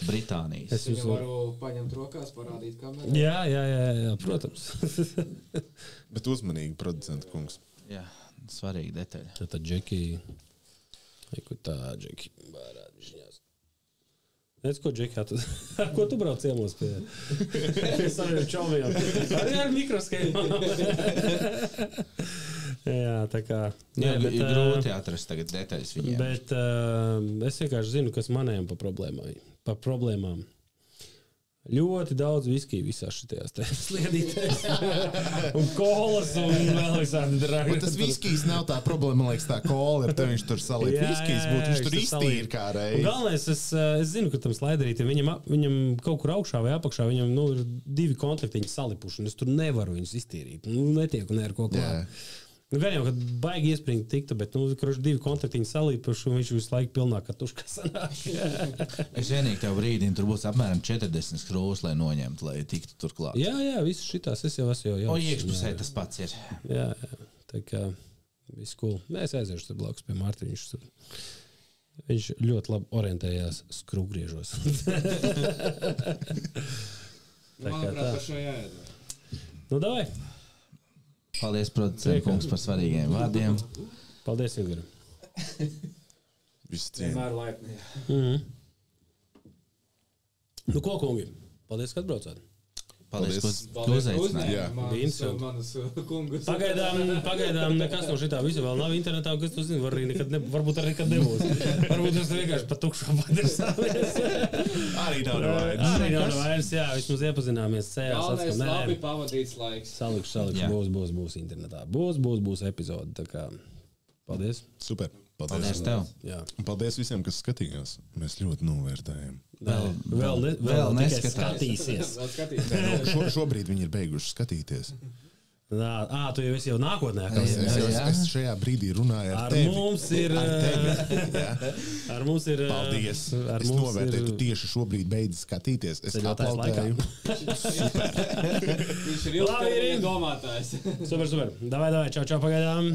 Britānijas. Es viņu varu paņemt rokās, parādīt kamerā. Jā, protams. Bet uzmanīgi, producenta kungs. Jā, svarīgi detaļa. Tad Džeki, bārādīšņās. Redz, ko Džeki, ar ko tu brauc ciemos pie saviem čomiem? Arī ar mikroskēpām. Jā, tā kā. Ir grūti atrast tagad detaļas viņiem. Bet es vienkārši zinu, kas manējam pa problēmām. Ļoti daudz viskija visās šitajās sliedītēs. Un kolas un vēl visādi dragi. Tas viskijs nav tā problēma, man liekas, tā kola ir, te viņš tur salīt viskijs būtu, viņš tur iztīri kā reiz. Un galvenais, es zinu, ka tam slaiderītim, viņam kaut kur augšā vai apakšā, viņam ir 2 kontaktiņi salipuši, un es tur nevaru viņus iztīrīt. Netieku ne ar ko klāt. Gan jau, kad baigi iespringt tikta, bet, 2 kontaktiņi salīpuši, un viņš visu laiku pilnā katuškā sanāk. Es vienīgi tev brīdinu, tur būs apmēram 40 skrūvus, lai noņemtu, lai tiktu tur klāt. Jā, visas šitās es jau esmu jau. Iekšpusē tas pats ir. Jā, tā kā viss cool. Es aiziešu tur blakus pie Mārta, viņš ļoti labi orientējās skrūvgriežos. Manuprāt, par šo jāiedara. Davai. Paldies, producent kungs, par svarīgiem vārdiem. Paldies, Ilgaram. Viss cien. Vienmēr laipni. Ko, kungi? Paldies, ka atbraucāt. Paldies, ka uzaicinājāt. Manus kungus. Pagaidām nekas no šitā visa vēl nav internetā, kas tu zini, varbūt arī nekad nebūs. Varbūt tas vienkārši pa tukšo padirsāmies. Arī nav nevainas. Jā, vismaz iepazināmies cējā. Galvenais labi pavadīts laiks. Salikšu, būs internetā. Būs epizode, tā kā paldies. Super. Paldies tev. Jā. Un paldies visiem, kas skatījās. Mēs ļoti novērtējam. Vēl neskatīsies. Šobrīd viņi ir beiguši skatīties. Tu jau esi jau nākotnē. Es šajā brīdī runāju ar tevi. Ar mums ir. Paldies. Es novērtēju, tu tieši šobrīd beidzi skatīties. Es aplaudēju. Viņš ir ilgi domātājs. Super. Davai, čau, pagaidām.